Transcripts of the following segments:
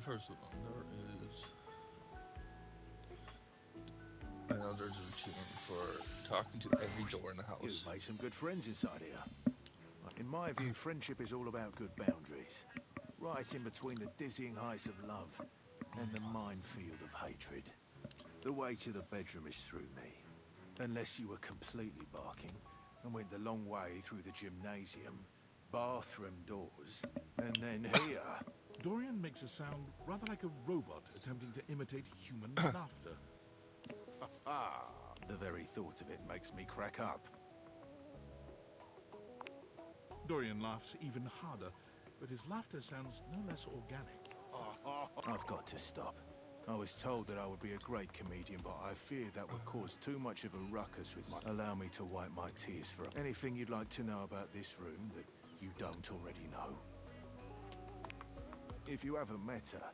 First of all, there is. I know there's an achievement for talking to every door in the You've house. made some good friends inside here. In my view, friendship is all about good boundaries. Right in between the dizzying heights of love and the minefield of hatred. The way to the bedroom is through me. Unless you were completely barking and went the long way through the gymnasium, bathroom doors, and then here. Dorian makes a sound rather like a robot attempting to imitate human laughter. Ah, the very thought of it makes me crack up. Dorian laughs even harder, but his laughter sounds no less organic. I've got to stop. I was told that I would be a great comedian, but I fear that would cause too much of a ruckus with my... Allow me to wipe my tears for... Anything you'd like to know about this room that you don't already know? If you haven't met her,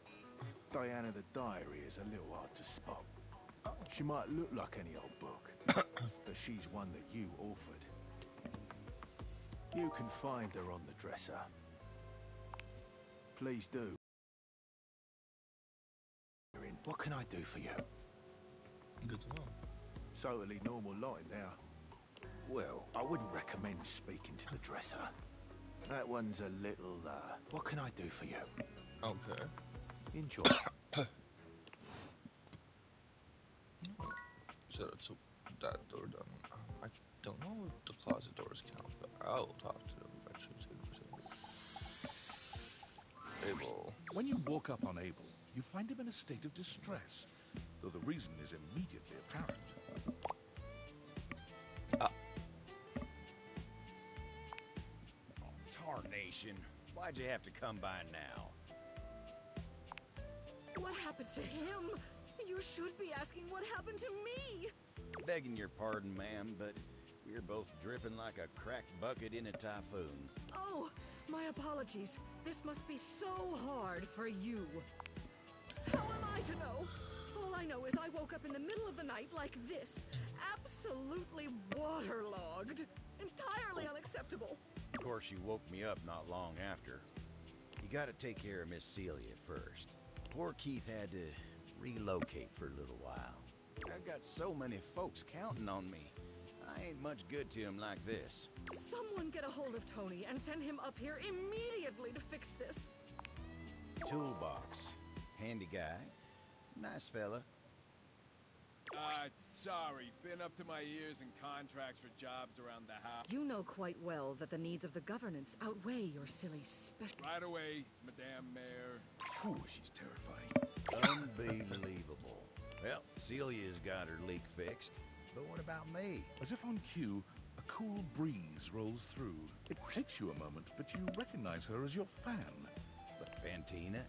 Diana the Diary is a little hard to spot. She might look like any old book, but she's one that you authored. You can find her on the dresser. Please do. What can I do for you? Good to know. Totally normal lot in there. Well, I wouldn't recommend speaking to the dresser. That one's a little, what can I do for you? Okay. Enjoy. So that's that door done. I don't know if the closet doors count, but I'll talk to them eventually. Abel. When you walk up on Abel, you find him in a state of distress, though the reason is immediately apparent. Tarnation. Why'd you have to come by now? What happened to him? You should be asking what happened to me. Begging your pardon, ma'am, but we're both dripping like a cracked bucket in a typhoon. Oh, my apologies. This must be so hard for you. How am I to know? All I know is I woke up in the middle of the night like this. Absolutely waterlogged. Entirely unacceptable. Of course, you woke me up not long after. You gotta take care of Miss Celia first. Poor Keith had to relocate for a little while. I've got so many folks counting on me. I ain't much good to him like this. Someone get a hold of Tony and send him up here immediately to fix this. Toolbox. Handy guy. Nice fella. Sorry. Been up to my ears in contracts for jobs around the house. You know quite well that the needs of the governance outweigh your silly special... Right away, Madame Mayor. Whew, she's terrifying. Unbelievable. Well, Celia's got her leak fixed. But what about me? As if on cue, a cool breeze rolls through. It takes you a moment, but you recognize her as your fan. Fantina,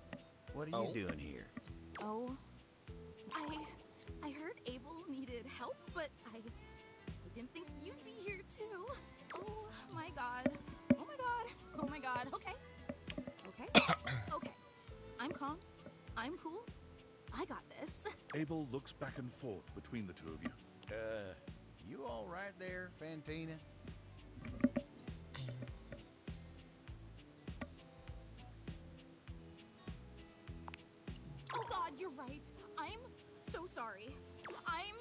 what are you doing here? Oh, I heard Abel needed help, but I didn't think you'd be here too. Oh my god. Oh my god. Oh my god. Okay. Okay. Okay. I'm calm. I'm cool. I got this. Abel looks back and forth between the two of you. You all right there, Fantina? Oh god, you're right. I'm so sorry. I'm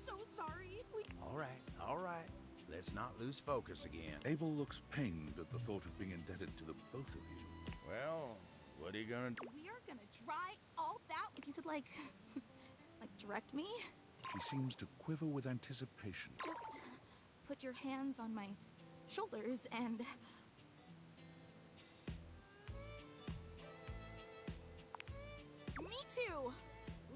so sorry. Please. All right. Let's not lose focus again. Abel looks pained at the thought of being indebted to the both of you. Well, what are you gonna do? We are gonna try all that. If you could like direct me. She seems to quiver with anticipation. Just put your hands on my shoulders and... Me too!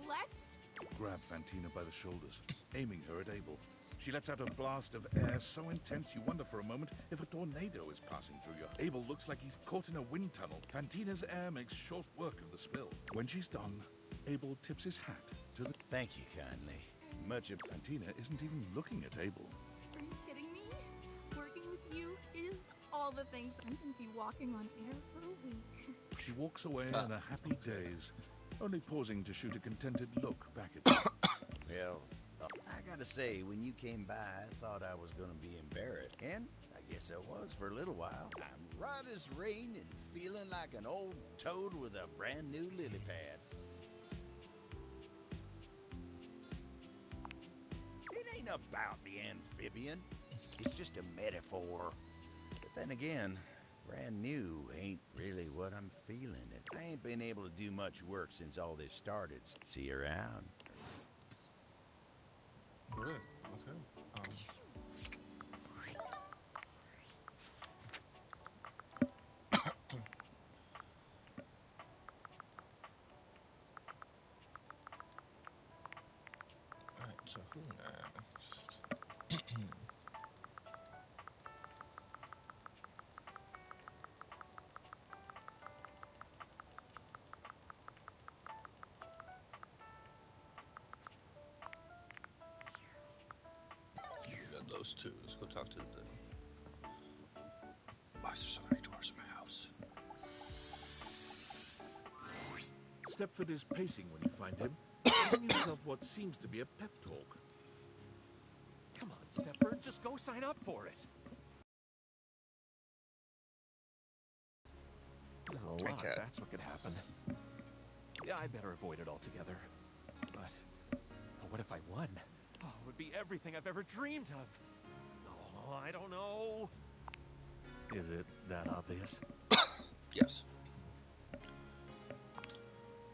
Let's... Grab Fantina by the shoulders, aiming her at Abel. She lets out a blast of air so intense you wonder for a moment if a tornado is passing through you. Abel looks like he's caught in a wind tunnel. Fantina's air makes short work of the spill. When she's done, Abel tips his hat to the... Thank you kindly. Much of... Fantina isn't even looking at Abel. Are you kidding me? Working with you is all the things. I'm gonna be walking on air for a week. She walks away in a happy daze, only pausing to shoot a contented look back at him. Well, I gotta say, when you came by, I thought I was gonna be embarrassed. And I Yes, I was for a little while. I'm right as rain and feeling like an old toad with a brand new lily pad. It ain't about the amphibian. It's just a metaphor. But then again, brand new ain't really what I'm feeling. I ain't been able to do much work since all this started. See you around. Good. Okay. Alright, so who now? We got those two. Let's go talk to the. Why is there so many doors in my house? Stepford is pacing when you find him, giving himself what seems to be a pep talk. Come on, Stepford, just go sign up for it. Oh, wow, Okay. that's what could happen. Yeah, I better avoid it altogether. But what if I won? Oh, it would be everything I've ever dreamed of. Oh, I don't know. Is it that obvious? Yes.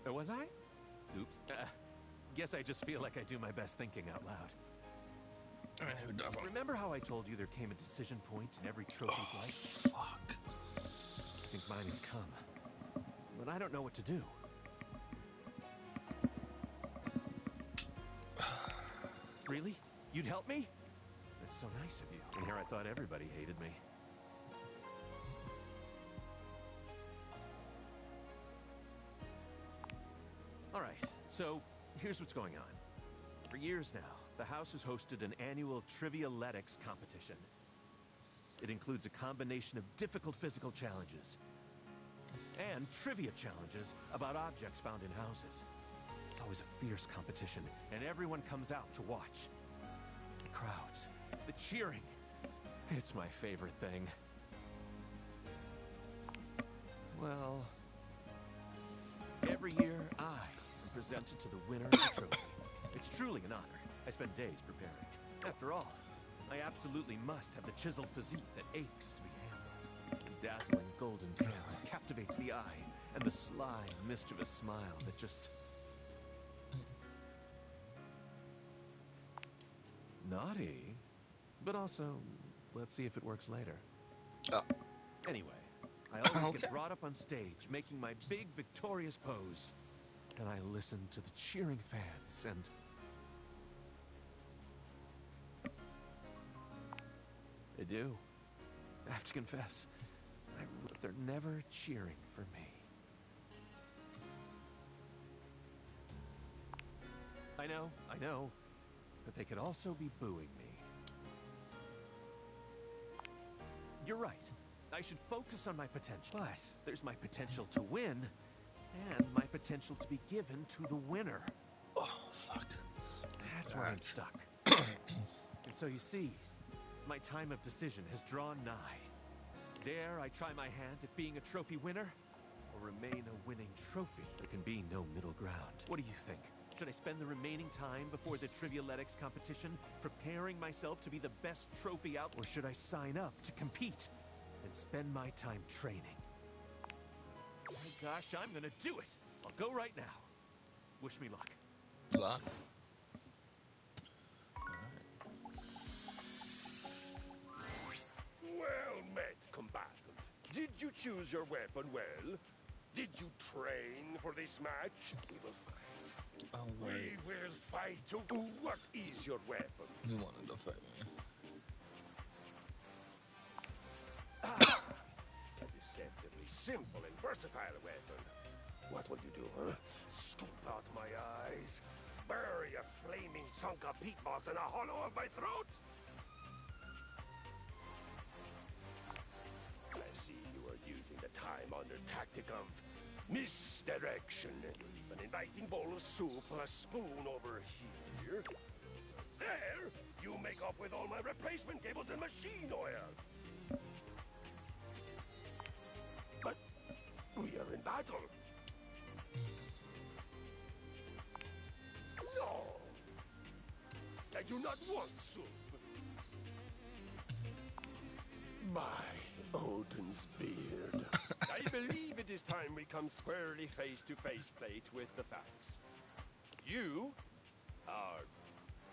Was I? Oops. Guess I just feel like I do my best thinking out loud. Alright, who doesn't? Remember how I told you there came a decision point in every trophy's life? Fuck. I think mine has come. But I don't know what to do. Really? You'd help me? That's so nice of you. And here I thought everybody hated me. All right, so here's what's going on. For years now, the house has hosted an annual Trivialetics competition. It includes a combination of difficult physical challenges and trivia challenges about objects found in houses. It's always a fierce competition, and everyone comes out to watch. The crowds, the cheering. It's my favorite thing. Well, every year I am presented to the winner of the trophy. It's truly an honor. I spend days preparing. After all, I absolutely must have the chiseled physique that aches to be handled. The dazzling golden tan that captivates the eye, and the sly, mischievous smile that just... naughty. But also, let's see if it works later. Oh. Anyway, I always Okay. get brought up on stage, making my big victorious pose. And I listen to the cheering fans, and... they do. I have to confess, they're never cheering for me. I know. But they could also be booing me. You're right. I should focus on my potential. But there's my potential to win, and my potential to be given to the winner. Oh, fuck. That's where I'm stuck. And so you see, my time of decision has drawn nigh. Dare I try my hand at being a trophy winner, or remain a winning trophy? There can be no middle ground. What do you think? Should I spend the remaining time before the Trivialetics competition preparing myself to be the best trophy out, or should I sign up to compete and spend my time training? Oh my gosh, I'm gonna do it! I'll go right now. Wish me luck. Luck. Well met, combatant. Did you choose your weapon well? Did you train for this match? We will fight. Oh, wait. We will fight. What is your weapon? You wanted to fight me. A deceptively simple and versatile weapon. What will you do, huh? Scoop out my eyes? Bury a flaming chunk of peat moss in a hollow of my throat? I see you are using the time-honored tactic of misdirection. You'll leave an inviting bowl of soup on a spoon over here. There, you make off with all my replacement cables and machine oil. We are in battle. No. I do not want soup. My Odin's beard. I believe it is time we come squarely face to face, plate, with the facts. You are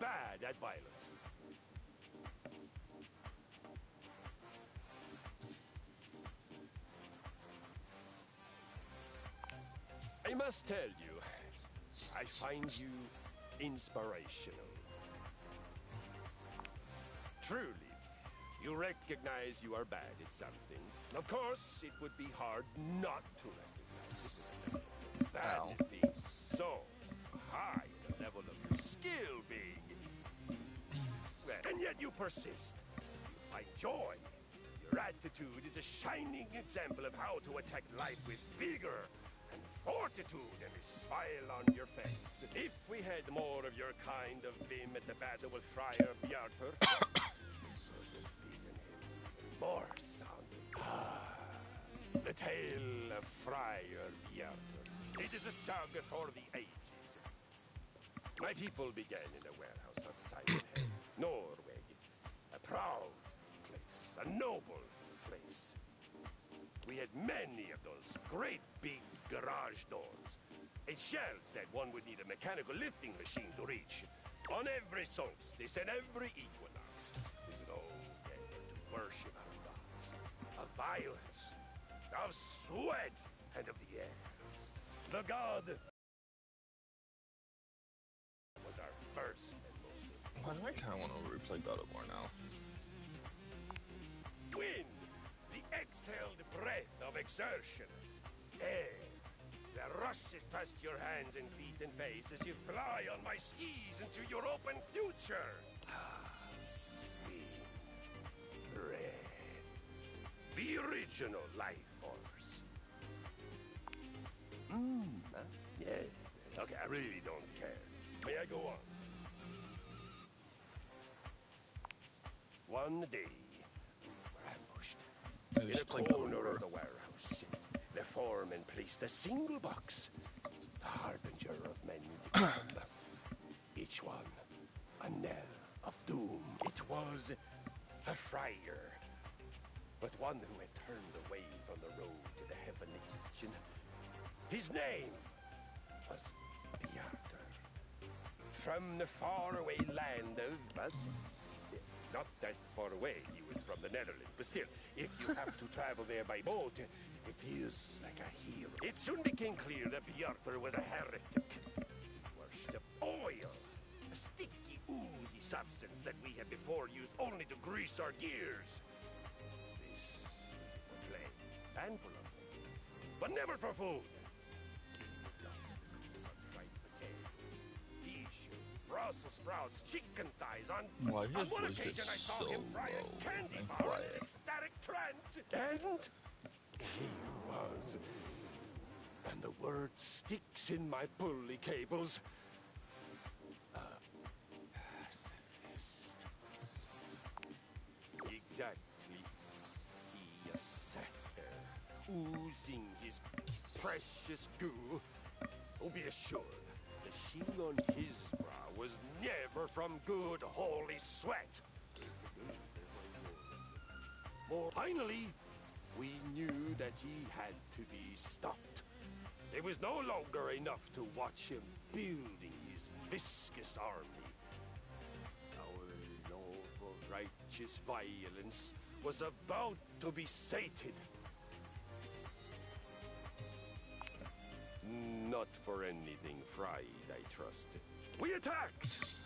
bad at violence. I must tell you, I find you inspirational. Truly, you recognize you are bad at something. Of course, it would be hard not to recognize it. Badness being so high, the level of your skill being... And yet you persist. You find joy. Your attitude is a shining example of how to attack life with vigor and fortitude and a smile on your face. If we had more of your kind of vim at the battle with Friar Bjartur, more sound. The tale of Friar Bjartur. It is a saga for the ages. My people began in a warehouse outside of Norway. A proud place, a noble place. We had many of those great big garage doors, and shelves that one would need a mechanical lifting machine to reach. On every solstice and every equinox, we would all gather to worship our gods of violence, of sweat, and of the air. The god was our first and most important. Why do I kind of want to replay God of War now? Wind, the exhaled breath of exertion. Air, that rushes past your hands and feet and face as you fly on my skis into your open future. Wind, red, the original life force. Yes. Okay, I really don't care. May I go on? One day, we were ambushed. Maybe In a just play God of corner War. of the warehouse, the foreman placed a single box, the harbinger of many to come. Each one, a knell of doom. It was a friar, but one who had turned away from the road to the heavenly kitchen. His name was Bjartur. From the faraway land of... not that far away, he was from the Netherlands, but still, if you have to travel there by boat, it feels like a hero. It soon became clear that Bjartur was a heretic. He worshipped oil, a sticky, oozy substance that we had before used only to grease our gears. This for play and for love, but never for food. Some fried potatoes, quiche, Brussels sprouts, chicken thighs. On Why his one voice occasion, I is saw him so fry a low candy and bar in quiet? an ecstatic trance. And here was. And the word sticks in my pulley cables. Pacifist. Exactly. He sat there, oozing his precious goo. Oh, be assured, the sheen on his brow was never from good holy sweat. More finally, we knew that he had to be stopped. It was no longer enough to watch him building his viscous army. Our love for righteous violence was about to be sated. Not for anything fried, I trust. We attacked!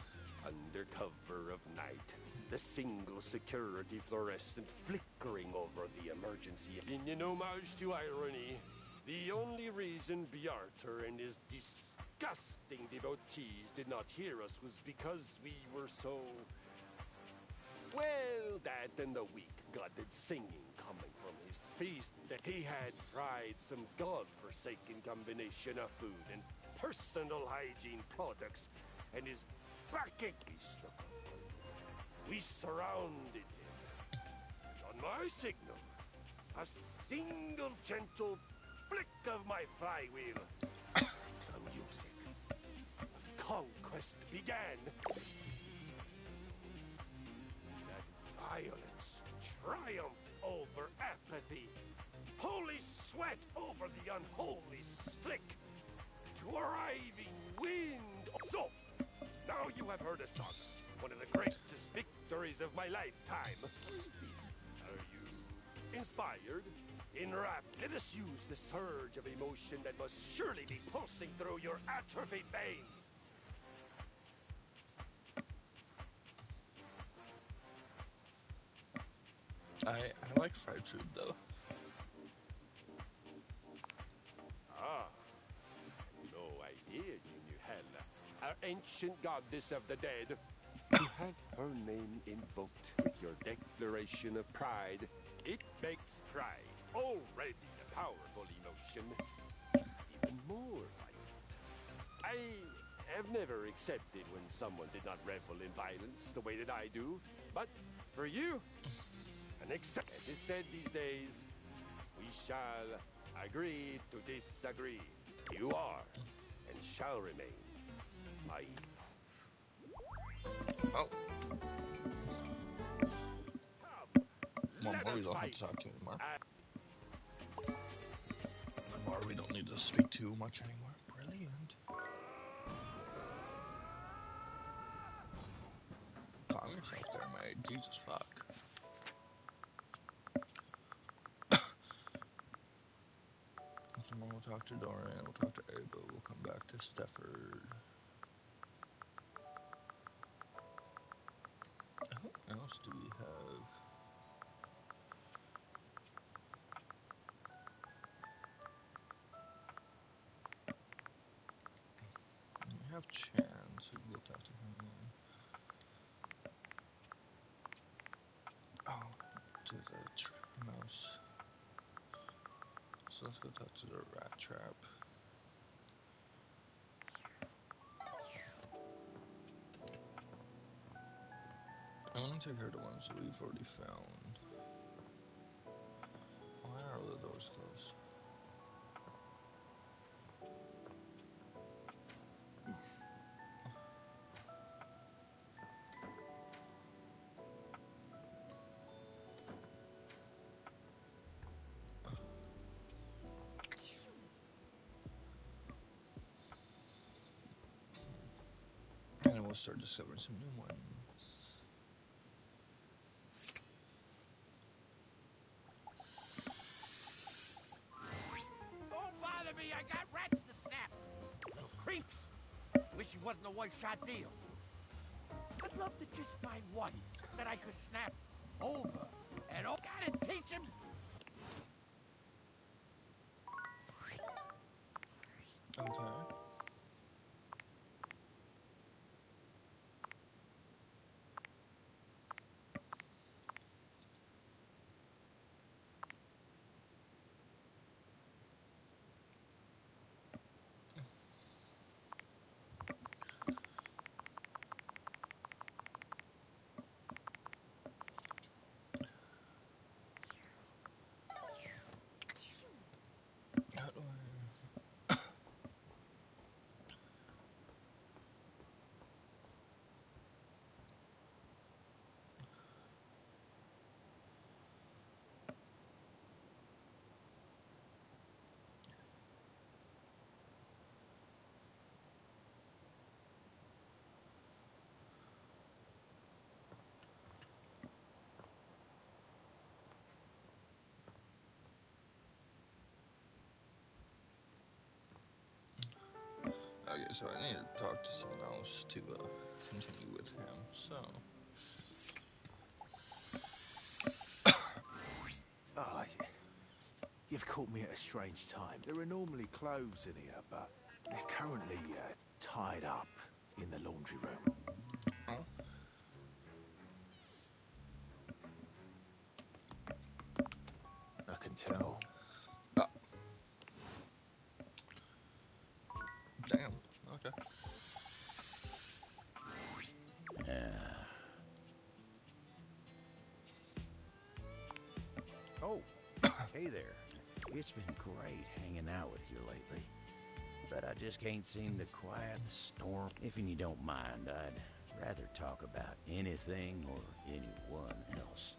Under cover of night, the single security fluorescent flickering over the emergency. In homage to irony, the only reason Bjartur and his disgusting devotees did not hear us was because we were so... Well, that and the weak-gutted singing coming from his feast that he had fried some god-forsaken combination of food and personal hygiene products, and his backache struck up. We surrounded him. And on my signal, a single gentle flick of my flywheel, the music of conquest began. That violence triumphed over apathy. Holy sweat over the unholy slick. Driving wind. So, now you have heard a saga. One of the greatest victories of my lifetime. Are you inspired? Enwrapped? Let us use the surge of emotion that must surely be pulsing through your atrophied veins. I like fried food though. Ah, no idea you knew Hela, our ancient goddess of the dead. To have her name invoked with your declaration of pride, it makes pride, already a powerful emotion, even more violent. I have never accepted when someone did not revel in violence the way that I do, but for you, an accept. As is said these days, we shall agree to disagree. You are and shall remain my Oh, one let more we us don't have fight. to talk to anymore. Uh, One more we don't need to speak too much anymore. Brilliant. Calm yourself there, mate. Jesus fuck. We'll talk to Dorian, we'll talk to Ava, we'll come back to Stefford. Who else do we have? We have Chance, we can go talk to him. Oh, to the mouse. So let's go talk to the rat trap. I want to take her to ones that we've already found. Why are all the doors closed? And we'll start discovering some new ones. Don't bother me, I got rats to snap. Little creeps. Wish he wasn't a one-shot deal. I'd love to just find one that I could snap over and over. Gotta teach him. Okay. How do I... Okay, so I need to talk to someone else to continue with him, so... Ah, you've caught me at a strange time. There are normally clothes in here, but they're currently tied up in the laundry room. Oh? I can tell. Ah. Damn, okay. Oh, hey there. It's been great hanging out with you lately. But I just can't seem to quiet the storm. If you don't mind, I'd rather talk about anything or anyone else.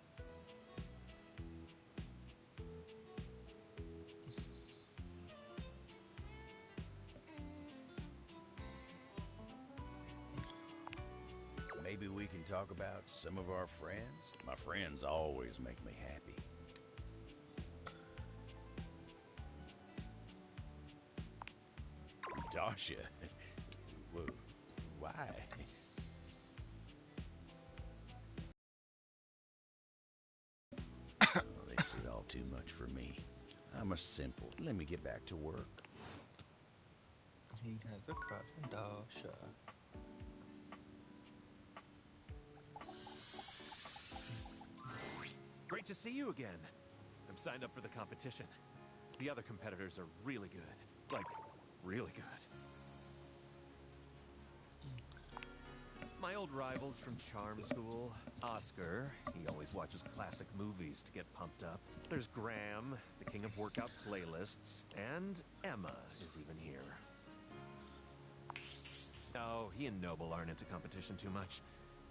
Maybe we can talk about some of our friends? My friends always make me happy. Dasha? Whoa, why? Well, this is all too much for me. I'm a simple. Let me get back to work. He has a crush on Dasha. Great to see you again. I'm signed up for the competition. The other competitors are really good. Like, really good. My old rivals from charm school. Oscar, he always watches classic movies to get pumped up. There's Graham, the king of workout playlists. And Emma is even here. Oh, he and Noble aren't into competition too much.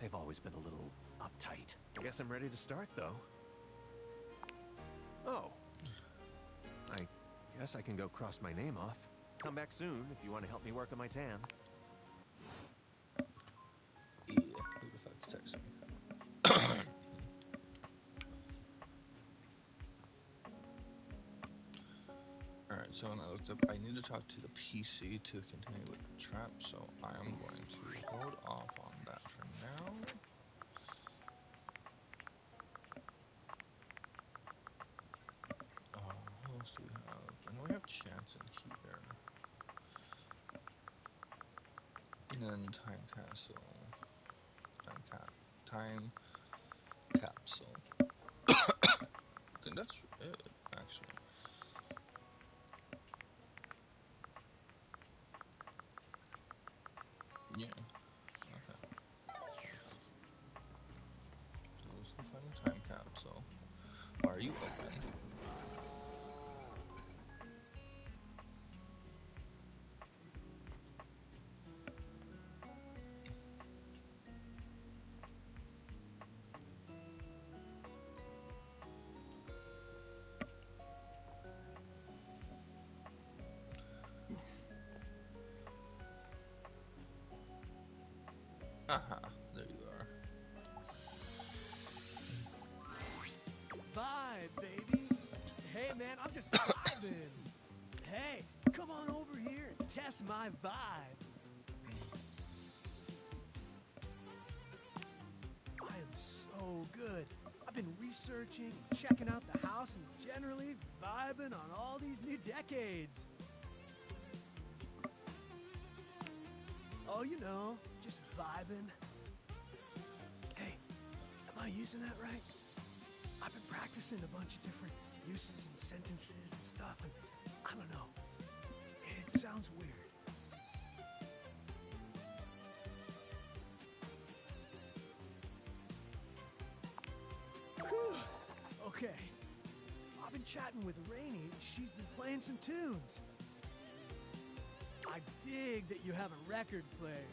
They've always been a little uptight. I guess I'm ready to start, though. Oh. I guess I can go cross my name off. Come back soon if you want to help me work on my tan. Yeah, who the fuck's texting me? Alright, so when I looked up, I need to talk to the PC to continue with the trap, so I am going to hold off on that for now. Who else do we have? I know we have Chance in here. And then Time Castle. Time Capsule. I think that's it, actually. Yeah. Okay. So let's go find a time capsule. Are you open? Aha, there you are. Vibe, baby. Hey, man, I'm just vibing. Hey, come on over here and test my vibe. I am so good. I've been researching, checking out the house, and generally vibing on all these new decades. Oh, you know, just vibing. Hey, am I using that right? I've been practicing a bunch of different uses and sentences and stuff, and I don't know. It sounds weird. Whew. Okay. I've been chatting with Rainey. She's been playing some tunes. I dig that you have a record player.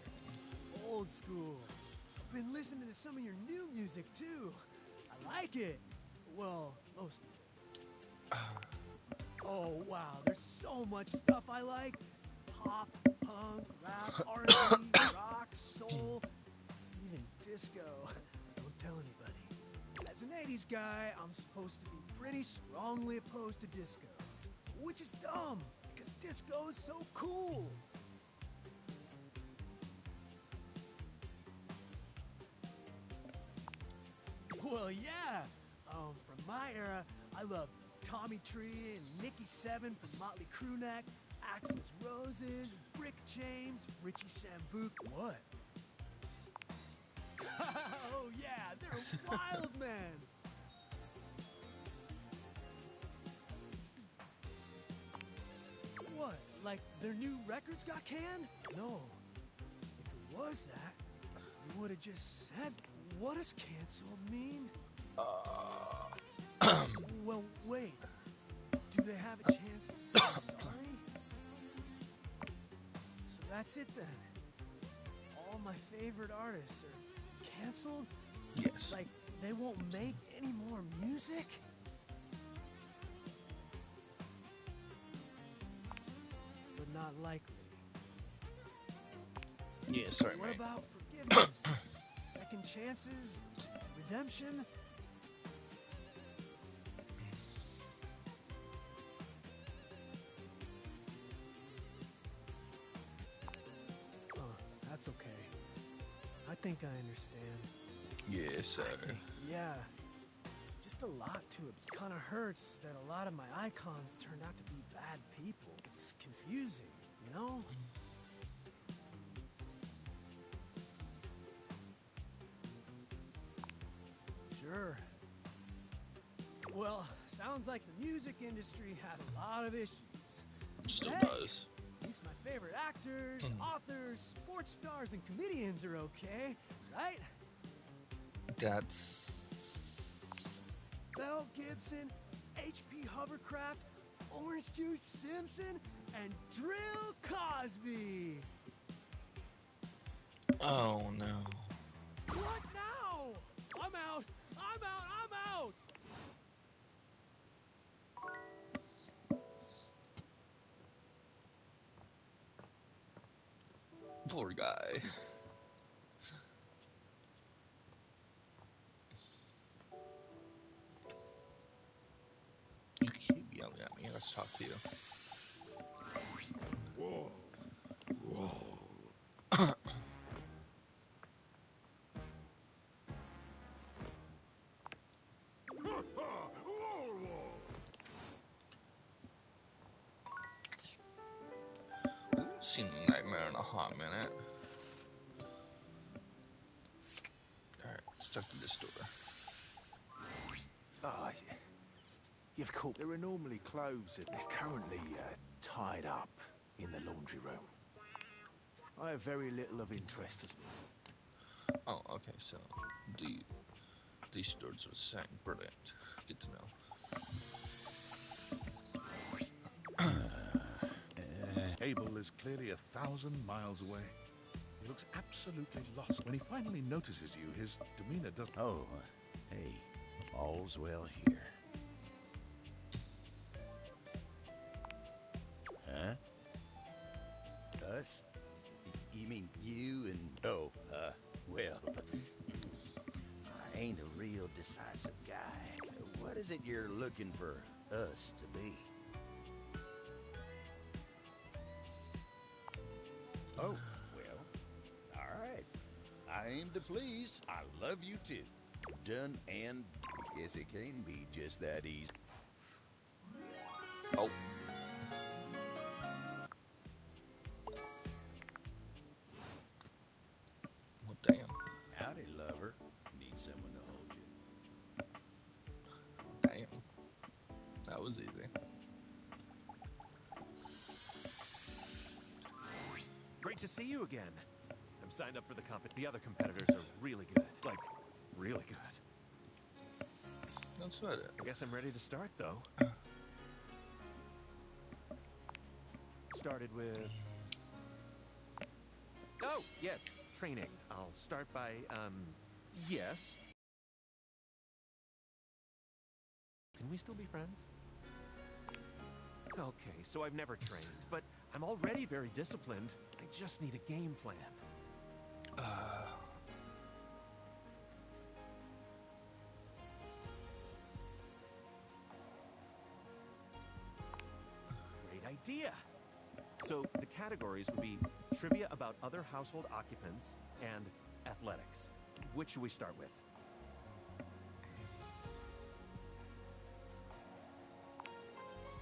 Old school. Been listening to some of your new music, too. I like it. Well, most of it. Oh, wow. There's so much stuff I like. Pop, punk, rap, R&B, rock, soul, even disco. Don't tell anybody. As an 80s guy, I'm supposed to be pretty strongly opposed to disco. Which is dumb, because disco is so cool. Well, yeah. From my era, I love Tommy Tree and Nicky Seven from Motley Crue Neck, Axl's Roses, Brick James, Richie Sambuk. What? Oh, yeah, they're wild, man. What? Like their new records got canned? No. If it was that, you would have just said, what does cancel mean? Well, wait. do they have a chance to say sorry? So that's it then. All my favorite artists are canceled? Yes. Like, they won't make any more music? But not likely. Yeah, sorry, What mate. about forgiveness? Second chances? Redemption? Oh, that's okay. I think I understand. Yes, sir. Yeah. Just a lot to it. It kind of hurts that a lot of my icons turned out to be bad people. It's confusing, you know? Sure. Well, sounds like the music industry had a lot of issues. Still Hey, does. At least my favorite actors, authors, sports stars, and comedians are okay, right? That's... Mel Gibson, H.P. Hovercraft, Orange Juice Simpson, and Drill Cosby. Oh, no. What now? I'm out. I'm out. I'm out. Poor guy. You keep yelling at me. Let's talk to you. Whoa. Whoa. We haven't seen Nightmare in a hot minute. Alright, stuck to this door. Ah, you've caught. There are normally clothes that they're currently tied up in the laundry room. I have very little of interest as Oh, okay, so these stores are the same. Brilliant. Good to know. Abel is clearly 1,000 miles away. He looks absolutely lost. When he finally notices you, his demeanor does... Oh, hey, all's well here. Huh? Us? You mean you and... Oh, well... I ain't a real decisive guy. What is it you're looking for us to be? Oh, well, all right. I aim to please. I love you too. Done and guess it can be just that easy. Oh. Well, damn. Howdy, lover. Need someone to hold you. Damn. That was easy. Great to see you again. I'm signed up for the The other competitors are really good. Like, really good. That's about it. I guess I'm ready to start, though. Started with... Oh, yes, training. I'll start by, yes. Can we still be friends? Okay, so I've never trained, but I'm already very disciplined. I just need a game plan. Great idea. So the categories would be trivia about other household occupants and athletics. Which should we start with?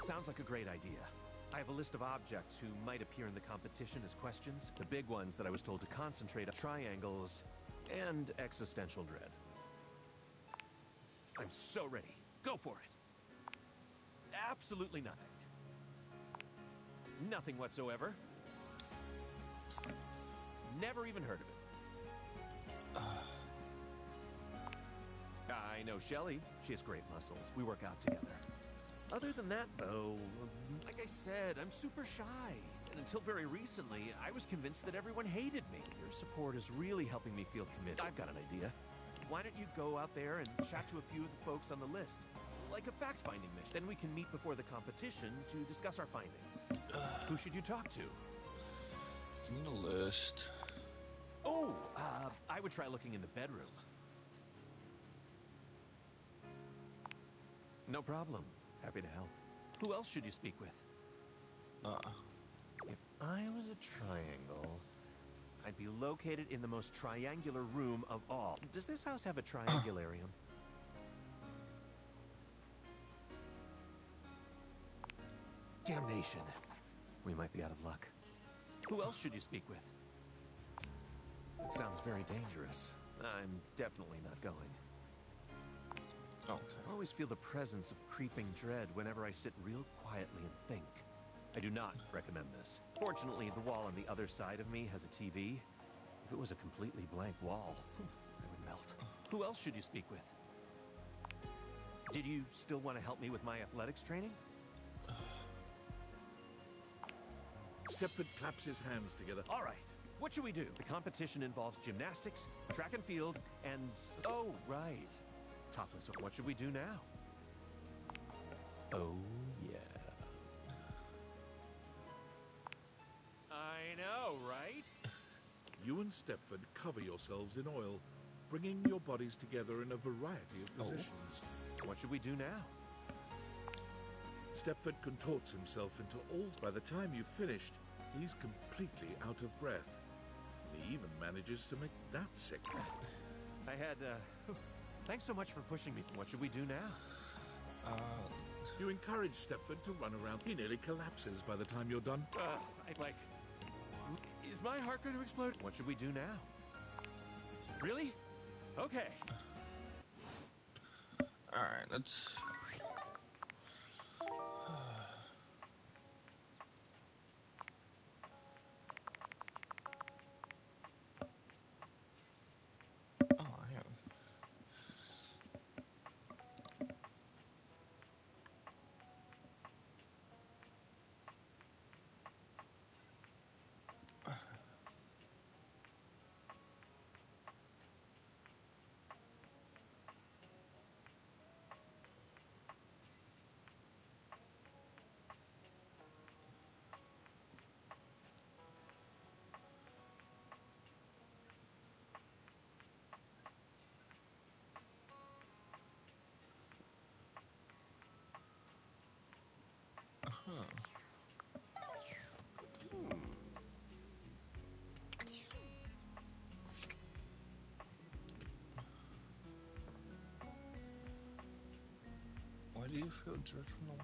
Sounds like a great idea. I have a list of objects who might appear in the competition as questions. The big ones that I was told to concentrate on: triangles and existential dread. I'm so ready. Go for it. Absolutely nothing. Nothing whatsoever. Never even heard of it. I know Shelly. She has great muscles. We work out together. Other than that, though, like I said, I'm super shy. And until very recently, I was convinced that everyone hated me. Your support is really helping me feel committed. I've got an idea. Why don't you go out there and chat to a few of the folks on the list? Like a fact-finding mission. Then we can meet before the competition to discuss our findings. Who should you talk to? Give me the list. Oh, I would try looking in the bedroom. No problem. Happy to help. Who else should you speak with? If I was a triangle, I'd be located in the most triangular room of all. Does this house have a triangularium? Damnation. We might be out of luck. Who else should you speak with? It sounds very dangerous. I'm definitely not going. Okay. I always feel the presence of creeping dread whenever I sit real quietly and think. I do not recommend this. Fortunately, the wall on the other side of me has a TV. If it was a completely blank wall, I would melt. Who else should you speak with? Did you still want to help me with my athletics training? Stepford claps his hands together. All right. What should we do? The competition involves gymnastics, track and field, and... Oh, right. Topless. What should we do now? Oh, yeah. I know, right? You and Stepford cover yourselves in oil, bringing your bodies together in a variety of positions. What should we do now? Stepford contorts himself into all... By the time you've finished, he's completely out of breath. He even manages to make that sick. I had, Thanks so much for pushing me. What should we do now? You encourage Stepford to run around. He nearly collapses by the time you're done. Is my heart going to explode? What should we do now? Really? Okay. Alright, let's... Oh, yeah. Why do you feel dread from the wall?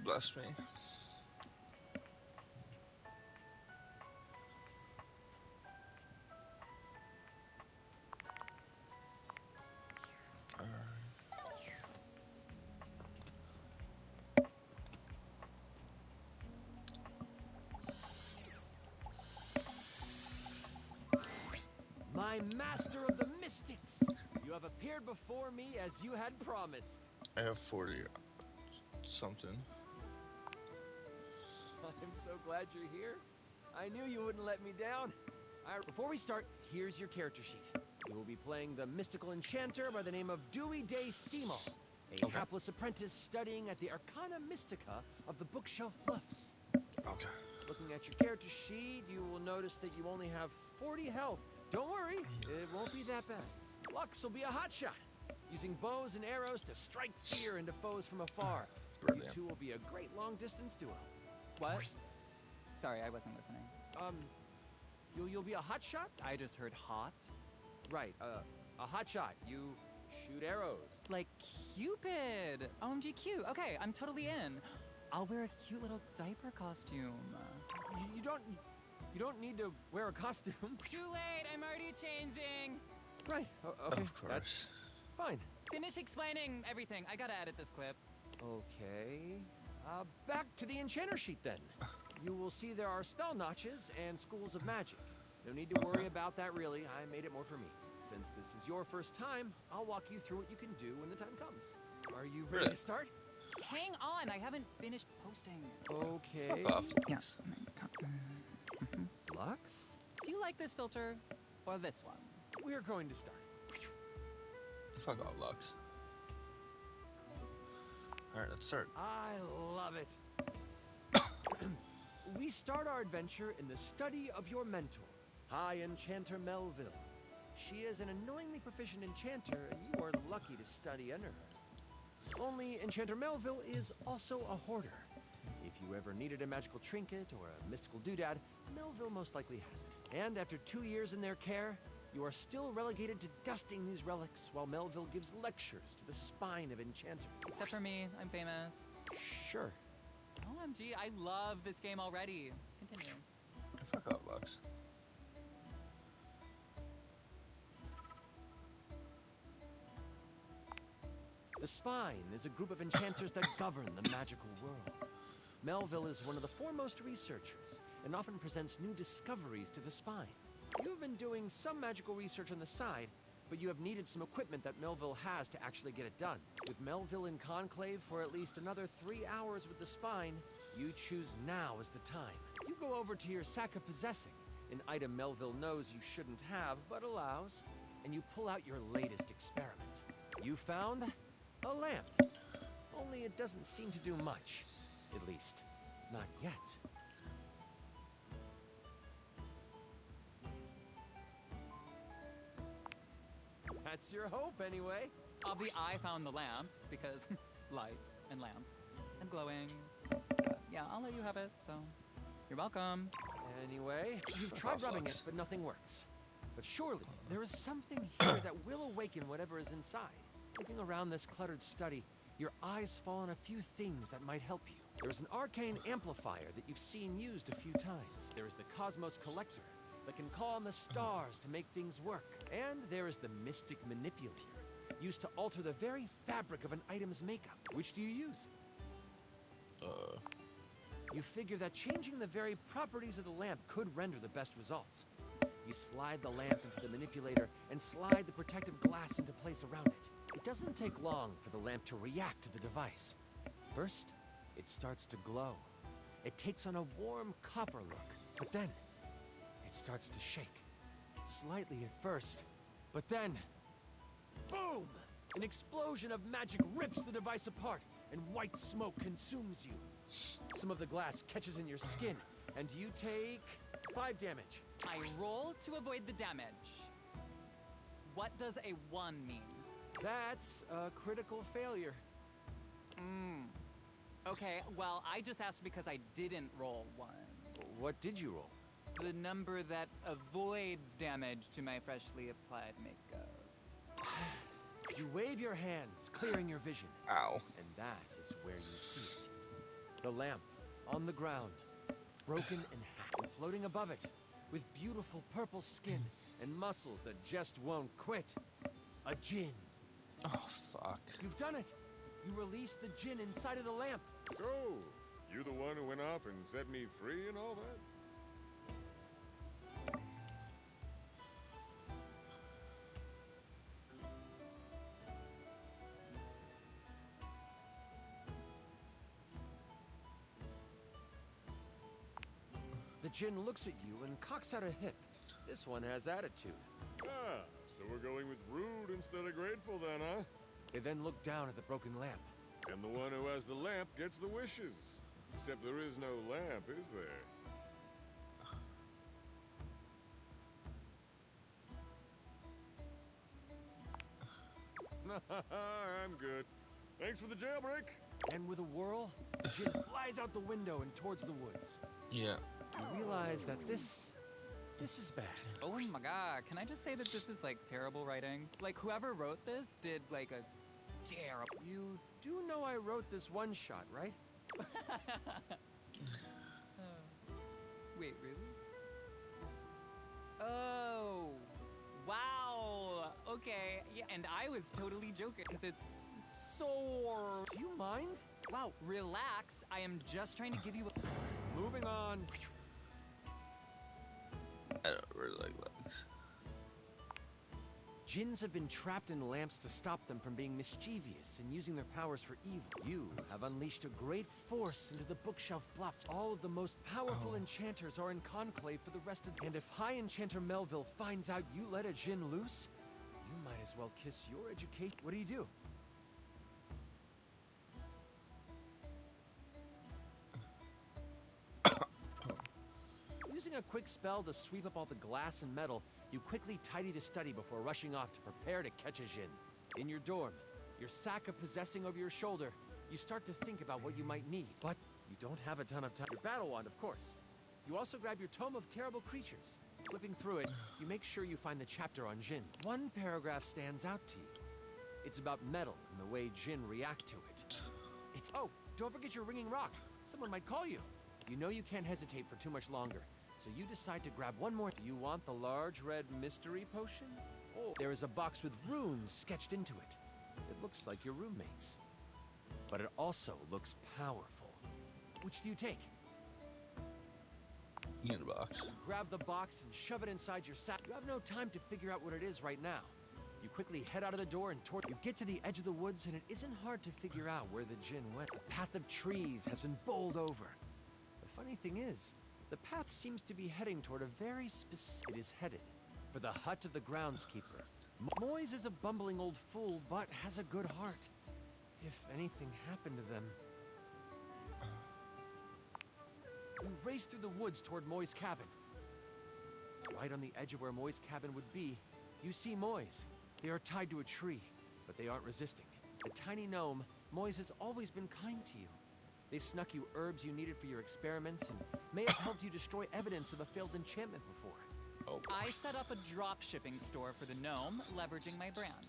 Bless me. My master of the mystics, you have appeared before me as you had promised. I have 40 something. I'm so glad you're here. I knew you wouldn't let me down. Before we start, here's your character sheet. You will be playing the mystical enchanter by the name of Dewey Day Simo, a hapless apprentice studying at the Arcana Mystica of the Bookshelf Bluffs. Okay. Looking at your character sheet, you will notice that you only have 40 health. Don't worry, it won't be that bad. Lux will be a hotshot, using bows and arrows to strike fear into foes from afar. Brilliant. You two will be a great long-distance duo. What? Sorry, I wasn't listening. You'll be a hotshot? I just heard hot. right. A hotshot. You shoot arrows. Like Cupid. OMG cute. Okay, I'm totally in. I'll wear a cute little diaper costume. You don't need to wear a costume. Too late. I'm already changing. Right. Okay. Of course. That's fine. Finish explaining everything. I gotta edit this clip. Okay. Back to the enchanter sheet then. You will see there are spell notches and schools of magic. No need to worry about that really. I made it more for me. Since this is your first time, I'll walk you through what you can do when the time comes. Are you ready to start? Hang on, I haven't finished posting. Okay. Fuck off. Yes. Lux? Do you like this filter or this one? We're going to start. Fuck off, Lux. Alright, let's start. I love it. We start our adventure in the study of your mentor, High Enchanter Melville. She is an annoyingly proficient enchanter, and you are lucky to study under her. Only Enchanter Melville is also a hoarder. If you ever needed a magical trinket or a mystical doodad, Melville most likely has it. And after 2 years in their care, you are still relegated to dusting these relics while Melville gives lectures to the spine of enchanters. Except for me, I'm famous. Sure. OMG, I love this game already. Continue. Fuck off, Lux. The Spine is a group of enchanters that govern the magical world. Melville is one of the foremost researchers and often presents new discoveries to the Spine. You have been doing some magical research on the side, but you have needed some equipment that Melville has to actually get it done. With Melville in conclave for at least another 3 hours with the Spine, you choose now as the time. You go over to your sack of possessing, an item Melville knows you shouldn't have but allows, and you pull out your latest experiment. You found a lamp. Only it doesn't seem to do much. At least, not yet. That's your hope, anyway. I found the lamp, because light and lamps and glowing. Yeah, I'll let you have it, so you're welcome. Anyway, you've tried rubbing it, but nothing works. But surely, there is something here that will awaken whatever is inside. Looking around this cluttered study, your eyes fall on a few things that might help you. There's an arcane amplifier that you've seen used a few times. There is the Cosmos Collector that can call on the stars to make things work. And there is the Mystic Manipulator, used to alter the very fabric of an item's makeup. Which do you use? You figure that changing the very properties of the lamp could render the best results. You slide the lamp into the manipulator and slide the protective glass into place around it. It doesn't take long for the lamp to react to the device. First, it starts to glow. It takes on a warm copper look, but then it starts to shake. Slightly at first, but then, boom! An explosion of magic rips the device apart, and white smoke consumes you. Some of the glass catches in your skin, and you take 5 damage. I roll to avoid the damage. What does a 1 mean? That's a critical failure. Okay, well, I just asked because I didn't roll 1. What did you roll? The number that avoids damage to my freshly applied makeup. You wave your hands, clearing your vision. Ow. And that is where you see it. The lamp, on the ground, broken in half, and floating above it, with beautiful purple skin and muscles that just won't quit. A djinn. Oh, fuck. You've done it! You released the djinn inside of the lamp. So, you the one who went off and set me free and all that? The djinn looks at you and cocks out a hip. This one has attitude. Ah, so we're going with rude instead of grateful then, huh? They then look down at the broken lamp. And the one who has the lamp gets the wishes. Except there is no lamp, is there? I'm good. Thanks for the jailbreak. And with a whirl, the djinn flies out the window and towards the woods. Yeah. You realize that this This is bad. Oh my god, can I just say that this is like terrible writing? Like whoever wrote this did like a terrible. You do know I wrote this one shot, right? Wait, really? Oh, wow. Okay, yeah, and I was totally joking because it's so. Do you mind? Wow, relax. I am just trying to give you a. Moving on. I don't really like legs. Jinns have been trapped in lamps to stop them from being mischievous and using their powers for evil. You have unleashed a great force into the bookshelf bluffs. All of the most powerful enchanters are in conclave for the rest of. And if High Enchanter Melville finds out you let a Jinn loose, you might as well kiss your education. What do? Using a quick spell to sweep up all the glass and metal, you quickly tidy the study before rushing off to prepare to catch a Jinn. In your dorm, your sack of possessing over your shoulder, you start to think about what you might need. But you don't have a ton of time. Your battle wand, of course. You also grab your Tome of Terrible Creatures. Flipping through it, you make sure you find the chapter on Jinn. One paragraph stands out to you. It's about metal and the way Jinn react to it. Oh, don't forget your ringing rock. Someone might call you. You know you can't hesitate for too much longer. So you decide to grab one more. You want the large red mystery potion? Oh, there is a box with runes sketched into it. It looks like your roommate's. But it also looks powerful. Which do you take? Unibox. Grab the box and shove it inside your sack. You have no time to figure out what it is right now. You quickly head out of the door and toward. You get to the edge of the woods and it isn't hard to figure out where the Jinn went. The path of trees has been bowled over. The funny thing is, the path seems to be heading toward a very specific. It is headed for the hut of the groundskeeper. Moise is a bumbling old fool, but has a good heart. If anything happened to them. You race through the woods toward Moy's cabin. Right on the edge of where Moy's cabin would be, you see Moy's. They are tied to a tree, but they aren't resisting. A tiny gnome, Moy's has always been kind to you. They snuck you herbs you needed for your experiments and may have helped you destroy evidence of a failed enchantment before. Oh. I set up a drop shipping store for the gnome, leveraging my brand.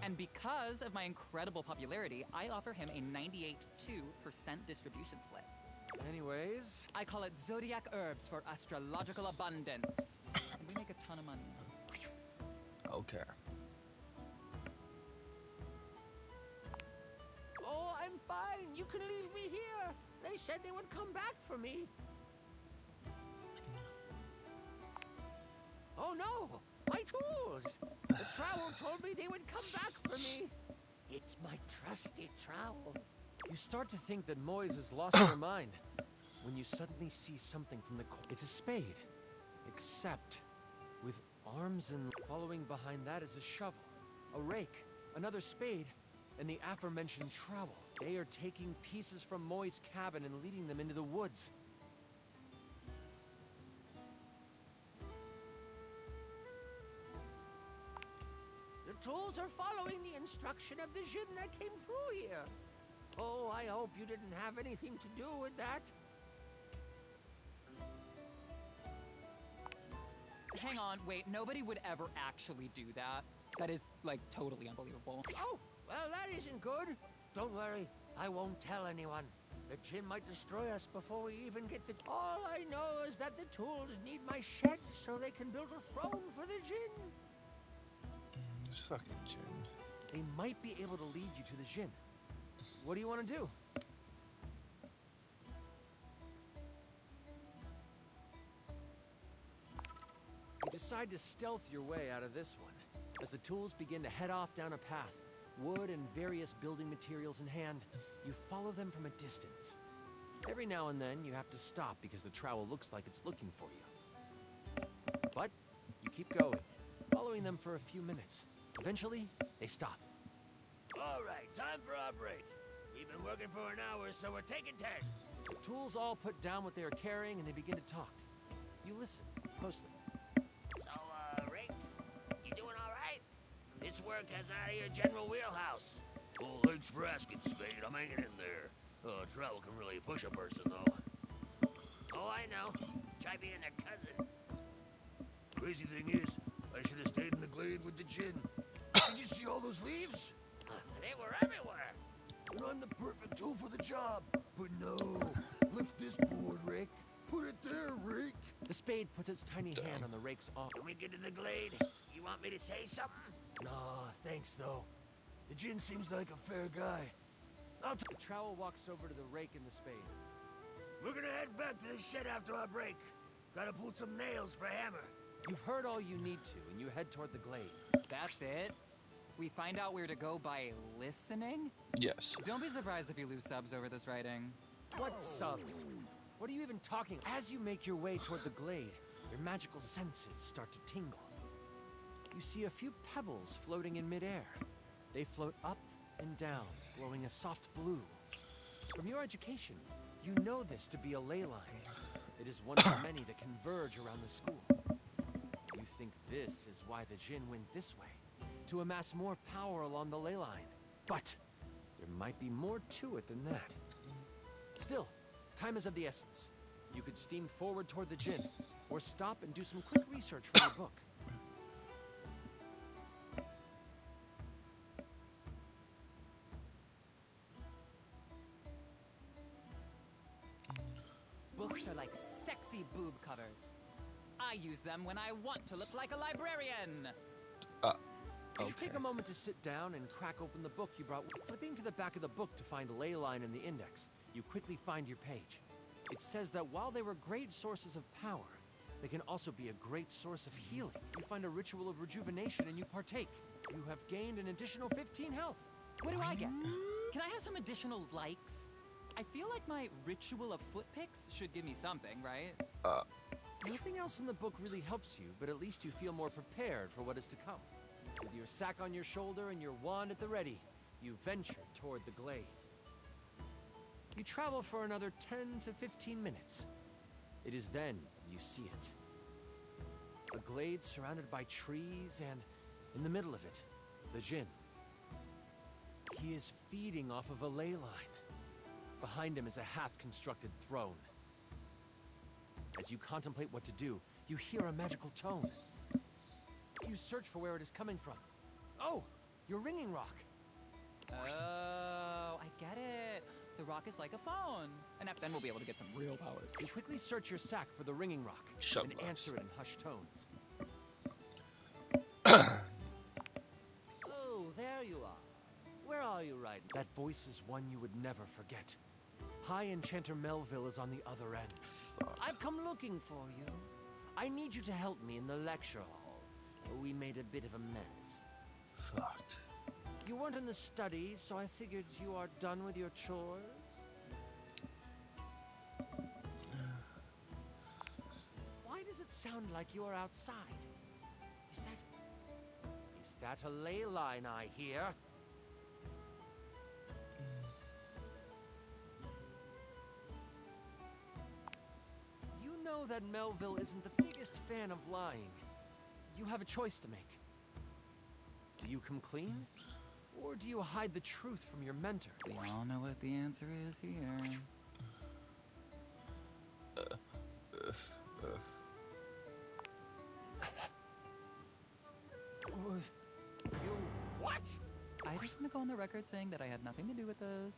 And because of my incredible popularity, I offer him a 98.2% distribution split. Anyways, I call it Zodiac Herbs for astrological abundance. And we make a ton of money. Okay. Oh, I'm fine. You can leave me here. They said they would come back for me. Oh no, my tools. The trowel told me they would come back for me. It's my trusty trowel. you start to think that Moise has lost her mind when you suddenly see something from the corner. It's a spade, except with arms, and following behind that is a shovel, a rake, another spade, and the aforementioned trowel. They are taking pieces from Moy's cabin and leading them into the woods. The tools are following the instruction of the Jinn that came through here. Oh, I hope you didn't have anything to do with that. Hang on, wait, nobody would ever actually do that. That is, like, totally unbelievable. Oh, well, that isn't good. Don't worry, I won't tell anyone. The Jinn might destroy us before we even get the... All I know is that the tools need my shed so they can build a throne for the Jinn. This fucking Jinn. They might be able to lead you to the Jinn. What do you want to do? You decide to stealth your way out of this one. As the tools begin to head off down a path, wood and various building materials in hand, you follow them from a distance. Every now and then, you have to stop because the trowel looks like it's looking for you. But you keep going, following them for a few minutes. Eventually, they stop. All right, time for our break. We've been working for an hour, so we're taking 10. The tools all put down what they are carrying and they begin to talk. You listen closely. So, Rick, you doing all right? This work has out of your general wheelhouse. Oh, thanks for asking, Spade. I'm hanging in there. Travel can really push a person, though. Oh, I know. Try being their cousin. Crazy thing is, I should have stayed in the glade with the gin. Did you see all those leaves? They were everywhere. And I'm the perfect tool for the job. But no, lift this board, Rick. Put it there, Rick. The spade puts its tiny hand on the rake's arm. When we get to the glade, you want me to say something? Nah, thanks though. The gin seems like a fair guy. The trowel walks over to the rake and the spade. We're gonna head back to the shed after our break. Gotta pull some nails for Hammer. You've heard all you need to, and you head toward the glade. That's it? We find out where to go by listening? Yes. Don't be surprised if you lose subs over this writing. What subs? What are you even talking? As you make your way toward the glade, your magical senses start to tingle. You see a few pebbles floating in midair. They float up and down, glowing a soft blue. From your education, you know this to be a ley line. It is one of many that converge around the school. You think this is why the Jinn went this way, to amass more power along the ley line. But there might be more to it than that. Still, time is of the essence. You could steam forward toward the Jinn, or stop and do some quick research for your book. Books are like sexy boob covers. I use them when I want to look like a librarian. You take a moment to sit down and crack open the book you brought. Flipping to the back of the book to find a ley line in the index, you quickly find your page. It says that while they were great sources of power, they can also be a great source of healing. You find a ritual of rejuvenation and you partake. You have gained an additional 15 health. What do I get? Can I have some additional likes? I feel like my ritual of foot picks should give me something, right? Nothing else in the book really helps you, but at least you feel more prepared for what is to come. With your sack on your shoulder and your wand at the ready, you venture toward the glade. You travel for another 10 to 15 minutes. It is then you see it. A glade surrounded by trees, and in the middle of it, the Jinn. He is feeding off of a ley line. Behind him is a half-constructed throne. As you contemplate what to do, you hear a magical tone. You search for where it is coming from. Oh, your ringing rock. Oh, I get it. The rock is like a phone. And then we'll be able to get some real powers. You quickly search your sack for the ringing rock and answer it in hushed tones. Oh, there you are. Where are you riding? That voice is one you would never forget. High Enchanter Melville is on the other end. I've come looking for you. I need you to help me in the lecture hall. We made a bit of a mess. Fuck. You weren't in the study, so I figured you are done with your chores. Why does it sound like you are outside? Is that a ley line I hear? You know that Melville isn't the biggest fan of lying. You have a choice to make. Do you come clean? Or do you hide the truth from your mentor? We all know what the answer is here. You what? I just want to go on the record saying that I had nothing to do with this.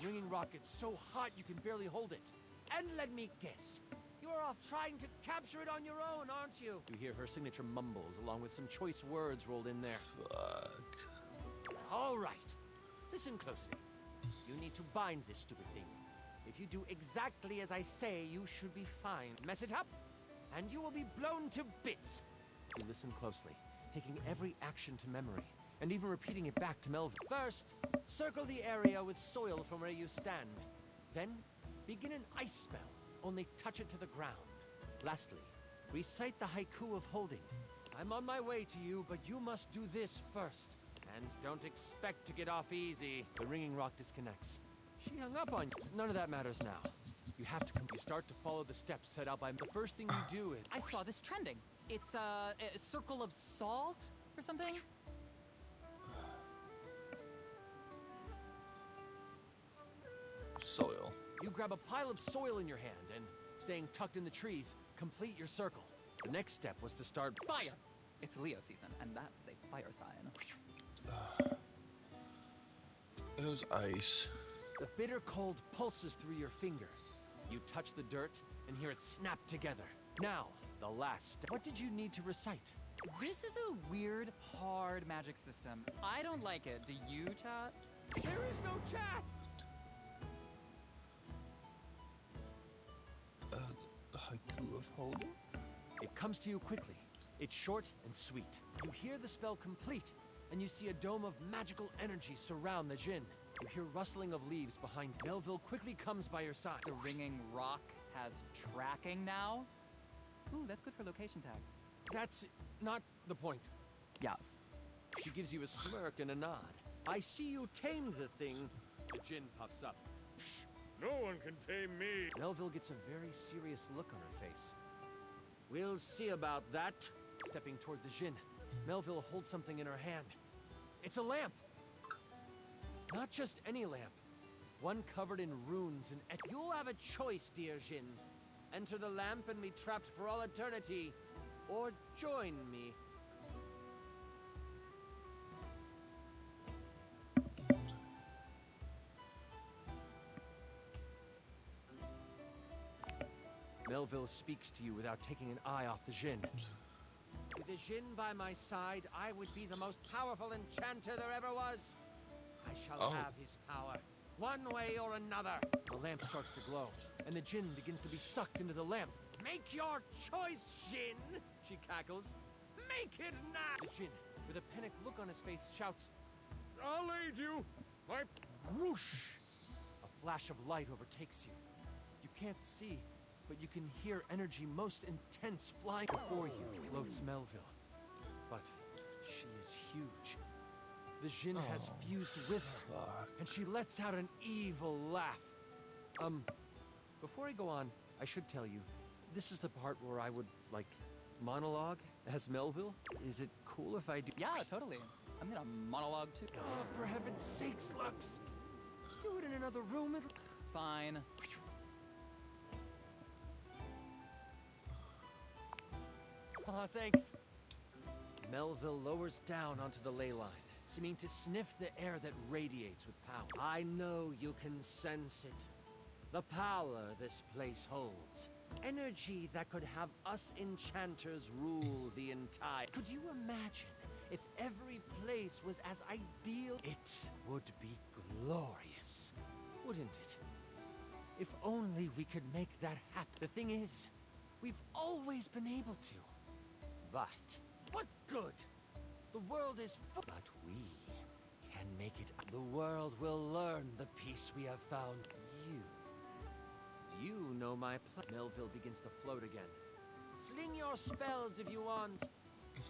Ringing rocket's so hot you can barely hold it. And let me guess, you're off trying to capture it on your own, aren't you? You hear her signature mumbles along with some choice words rolled in there. Fuck. All right. Listen closely. You need to bind this stupid thing. If you do exactly as I say, you should be fine. Mess it up, and you will be blown to bits. You listen closely, taking every action to memory, and even repeating it back to Melville. First, circle the area with soil from where you stand. Then, begin an ice spell, only touch it to the ground. Lastly, recite the haiku of holding. I'm on my way to you, but you must do this first. And don't expect to get off easy. The ringing rock disconnects. She hung up on you. None of that matters now. You have to you start to follow the steps set out by the first thing you do is... I saw this trending. It's a circle of salt or something? Soil. You grab a pile of soil in your hand and Staying tucked in the trees, complete your circle. The next step was to start Fire! It's Leo season, and that's a fire sign. It was ice. The bitter cold pulses through your finger. You touch the dirt and hear it snap together. Now, the last step. What did you need to recite? This is a weird, hard magic system. I don't like it. Do you, chat? There is no chat! The haiku of Holden? It comes to you quickly. It's short and sweet. You hear the spell complete, and you see a dome of magical energy surround the djinn. You hear rustling of leaves behind. Melville quickly comes by your side. The ringing rock has tracking now? Ooh, that's good for location tags. That's not the point. Yes. She gives you a smirk and a nod. I see you tamed the thing. The djinn puffs up. No one can tame me. Melville gets a very serious look on her face. We'll see about that. Stepping toward the djinn, Melville holds something in her hand. It's a lamp. Not just any lamp. One covered in runes and... You'll have a choice, dear djinn. Enter the lamp and be trapped for all eternity. Or join me. Melville speaks to you without taking an eye off the djinn. With the djinn by my side, I would be the most powerful enchanter there ever was. I shall have his power, one way or another. The lamp starts to glow, and the djinn begins to be sucked into the lamp. Make your choice, djinn, she cackles. Make it now! The djinn, with a panicked look on his face, shouts, I'll aid you. My whoosh! A flash of light overtakes you. You can't see, but you can hear energy most intense flying before you floats Melville. But she is huge. The djinn has fused with her, and she lets out an evil laugh. Before I go on, I should tell you, this is the part where I would, like, monologue as Melville. Is it cool if I do? Yeah, totally. I'm gonna monologue too. Oh, for heaven's sakes, Lux! Do it in another room. Fine. Aw, thanks. Melville lowers down onto the ley line, seeming to sniff the air that radiates with power. I know you can sense it. The power this place holds. Energy that could have us enchanters rule the entire... Could you imagine if every place was as ideal? It would be glorious, wouldn't it? If only we could make that happen. The thing is, we've always been able to. But what good? The world is full. But we can make it. The world will learn the peace we have found. You know my plan. Melville begins to float again. Sling your spells if you want.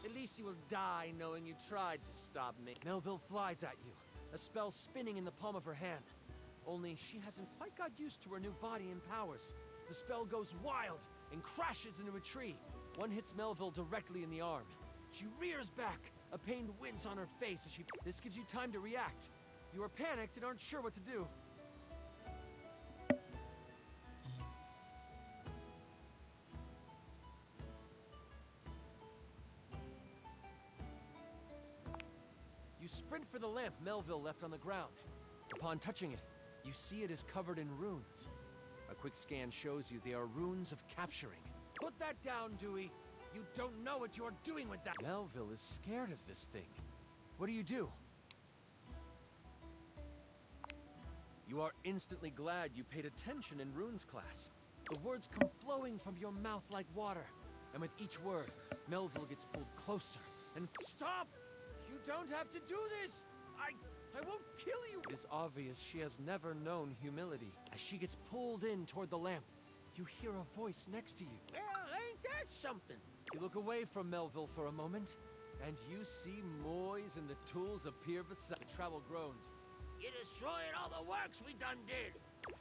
At least you will die knowing you tried to stop me. Melville flies at you, a spell spinning in the palm of her hand. Only she hasn't quite got used to her new body and powers. The spell goes wild and crashes into a tree. One hits Melville directly in the arm. She rears back, a pained wince on her face as she... This gives you time to react. You are panicked and aren't sure what to do. You sprint for the lamp Melville left on the ground. Upon touching it, you see it is covered in runes. A quick scan shows you they are runes of capturing. Put that down, Dewey. You don't know what you're doing with that. Melville is scared of this thing. What do? You are instantly glad you paid attention in runes class. The words come flowing from your mouth like water. And with each word, Melville gets pulled closer and... Stop! You don't have to do this! I won't kill you! It is obvious she has never known humility. As she gets pulled in toward the lamp, you hear a voice next to you. Well, ain't that something? You look away from Melville for a moment, and you see Moise and the tools appear beside. The travel groans. You destroyed all the works we done did!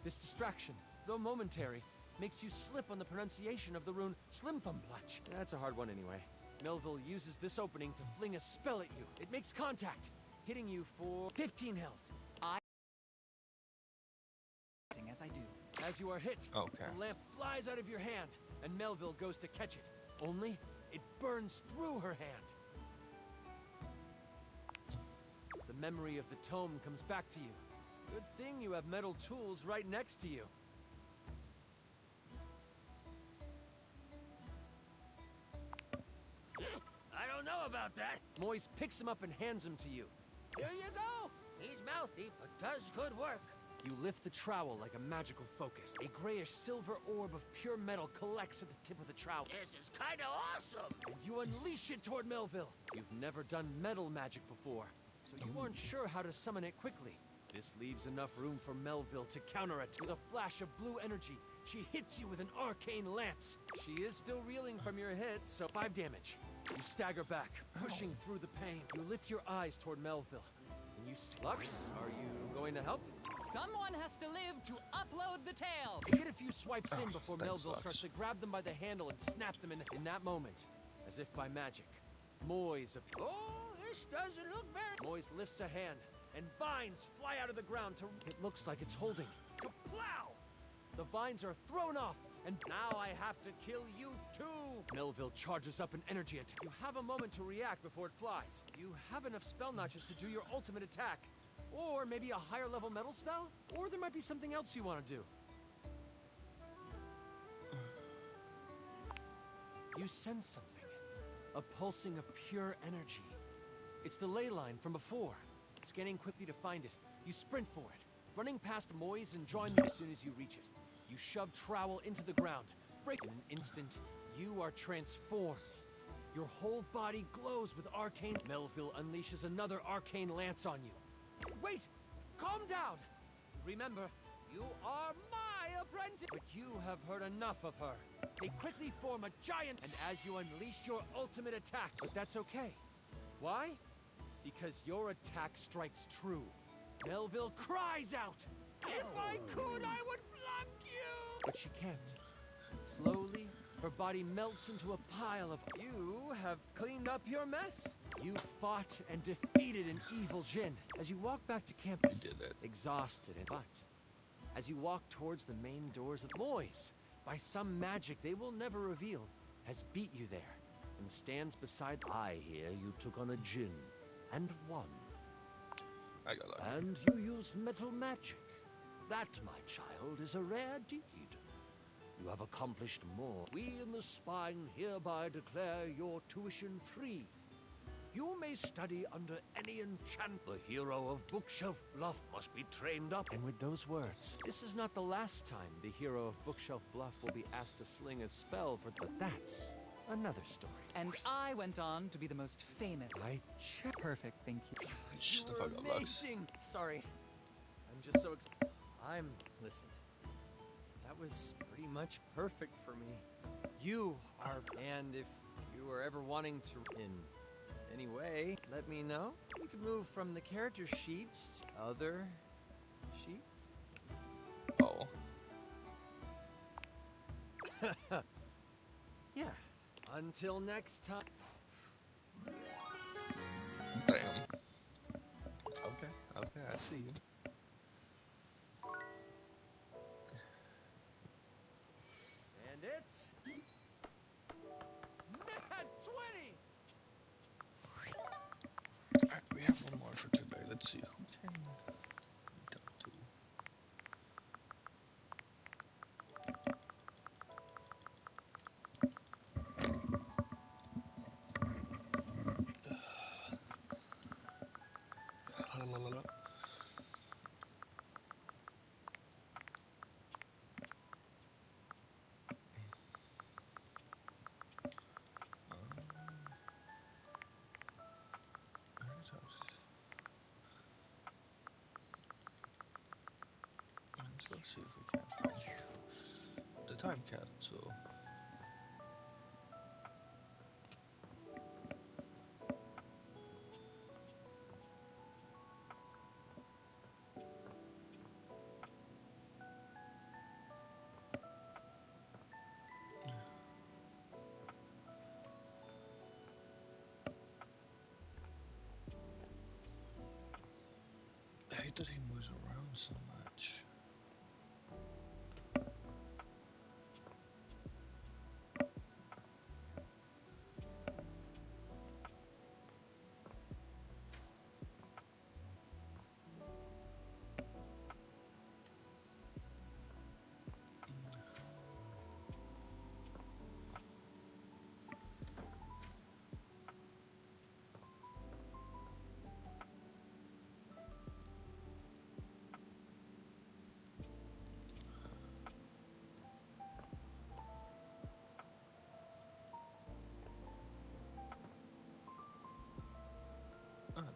This distraction, though momentary, makes you slip on the pronunciation of the rune Slimpumblutch. That's a hard one anyway. Melville uses this opening to fling a spell at you. It makes contact, hitting you for 15 health. As I do. As As you are hit, Okay. the lamp flies out of your hand, and Melville goes to catch it. Only, it burns through her hand. The memory of the tome comes back to you. Good thing you have metal tools right next to you. I don't know about that. Moise picks him up and hands him to you. Here you go. He's mouthy, but does good work. You lift the trowel like a magical focus. A grayish silver orb of pure metal collects at the tip of the trowel. This is kind of awesome. And you unleash it toward Melville. You've never done metal magic before, so you aren't sure how to summon it quickly. This leaves enough room for Melville to counter it. With a flash of blue energy, she hits you with an arcane lance. She is still reeling from your hit, so 5 damage. You stagger back, pushing through the pain. You lift your eyes toward Melville, and you... Lux, are you going to help? Someone has to live to upload the tale. You get a few swipes in before thanks, Melville Lux. starts to grab them by the handle and snap them in that moment. As if by magic, Moise appears. Oh, this doesn't look very... Moise lifts a hand, and vines fly out of the ground to... It looks like it's holding. Kaplow! The vines are thrown off, and now I have to kill you too! Melville charges up an energy attack. You have a moment to react before it flies. You have enough spell notches to do your ultimate attack. Or maybe a higher level metal spell? Or there might be something else you want to do. You sense something. A pulsing of pure energy. It's the ley line from before. Scanning quickly to find it, you sprint for it, running past Moise and join me as soon as you reach it. You shove trowel into the ground. Break in an instant, you are transformed. Your whole body glows with arcane... Melville unleashes another arcane lance on you. Wait! Calm down! Remember, you are my apprentice! But you have heard enough of her. They quickly form a giant... And as you unleash your ultimate attack... But that's okay. Why? Because your attack strikes true. Melville cries out! If I could, I would flunk you! But she can't. Slowly, her body melts into a pile of... You have cleaned up your mess. You fought and defeated an evil djinn. As you walk back to campus, You did it. exhausted and... But, as you walk towards the main doors of Moise, by some magic they will never reveal, has beat you there, and stands beside... I hear you took on a djinn, and won. I got lucky. And you used metal magic. That, my child, is a rare deed. You have accomplished more. We in the Spine hereby declare your tuition free. You may study under any enchant. The hero of Bookshelf Bluff must be trained up. And with those words, this is not the last time the hero of Bookshelf Bluff will be asked to sling a spell for... But that's another story. And I went on to be the most famous. Perfect, thank you. Shut the You fuck were up, Lux. amazing. Sorry. I'm just so listen. That was pretty much perfect for me. You are... And if you were ever wanting to... In any way, let me know. You can move from the character sheets to other sheets. Oh. Yeah. Until next time. Damn. Okay, I see you. And it's... Nat 20! Alright, we have one more for today. Let's see who can we talk to. La, la, la. Where's us? Let's see if we can find the time capsule. I hate that he moves around so much.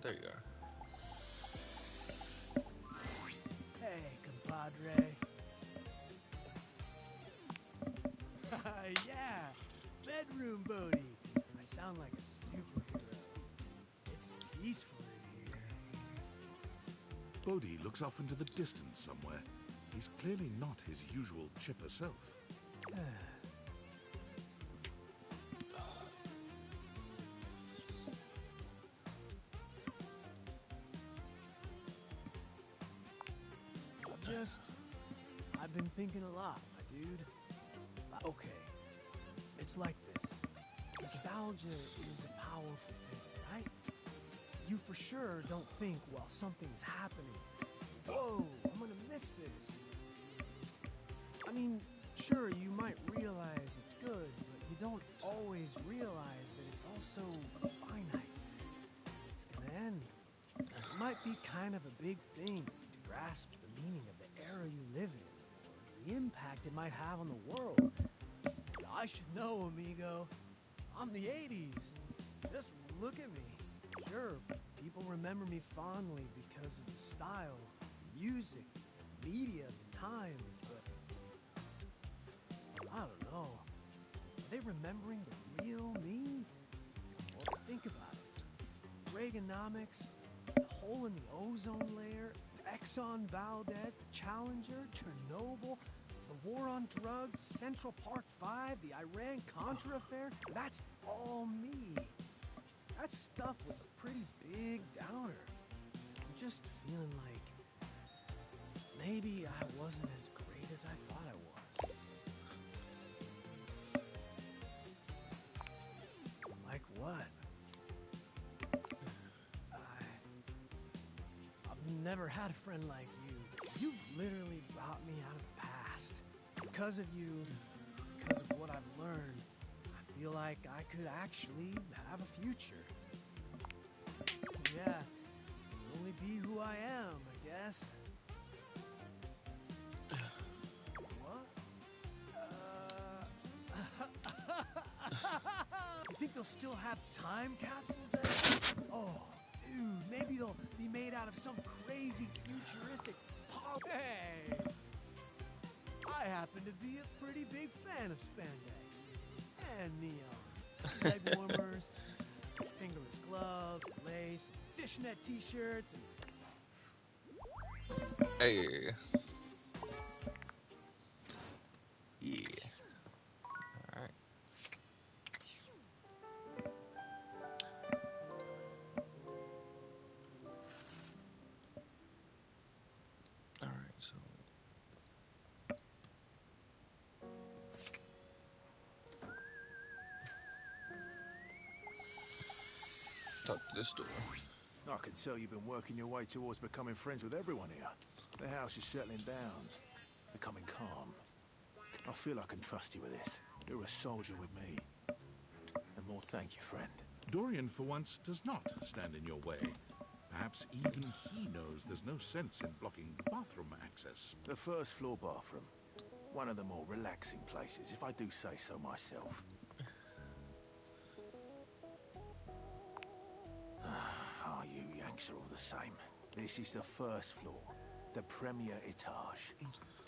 There you go. Hey, compadre. Yeah, bedroom Bodhi. I sound like a superhero. It's peaceful in here. Bodhi looks off into the distance somewhere. He's clearly not his usual chipper self. I've been thinking a lot, my dude. Okay, it's like this. Nostalgia is a powerful thing, right? You for sure don't think while something's happening, whoa, I'm gonna miss this. I mean, sure, you might realize it's good, but you don't always realize that it's also finite. It's gonna end. It might be kind of a big thing to grasp the meaning of the era you live in, or the impact it might have on the world. I should know, amigo. I'm the 80s. Just look at me. Sure, people remember me fondly because of the style, music, media of the times, but I don't know. Are they remembering the real me? Well, think about it. Reaganomics, the hole in the ozone layer, Exxon Valdez, the Challenger, Chernobyl, the war on drugs, Central Park 5, the Iran-Contra affair, that's all me. That stuff was a pretty big downer. I'm just feeling like maybe I wasn't as great as I thought I was. Like what? I've never had a friend like you. You've literally brought me out of the past. Because of you, because of what I've learned, I feel like I could actually have a future. Yeah, only be who I am, I guess. What? You think they'll still have time capsules there? Oh, dude, maybe they'll be made out of some crazy futuristic Hey! I happen to be a pretty big fan of spandex and neon. Leg warmers, fingerless gloves, lace, fishnet t-shirts, and... Hey. Yeah. Alright. Alright, so... Talk to this door. I can tell you've been working your way towards becoming friends with everyone here. The house is settling down, becoming calm. I feel I can trust you with this. You're a soldier with me. And more thank you, friend. Dorian, for once, does not stand in your way. Perhaps even he knows there's no sense in blocking bathroom access. The first floor bathroom. One of the more relaxing places, if I do say so myself. Oh, you Yanks are all the same. This is the first floor, the premier etage.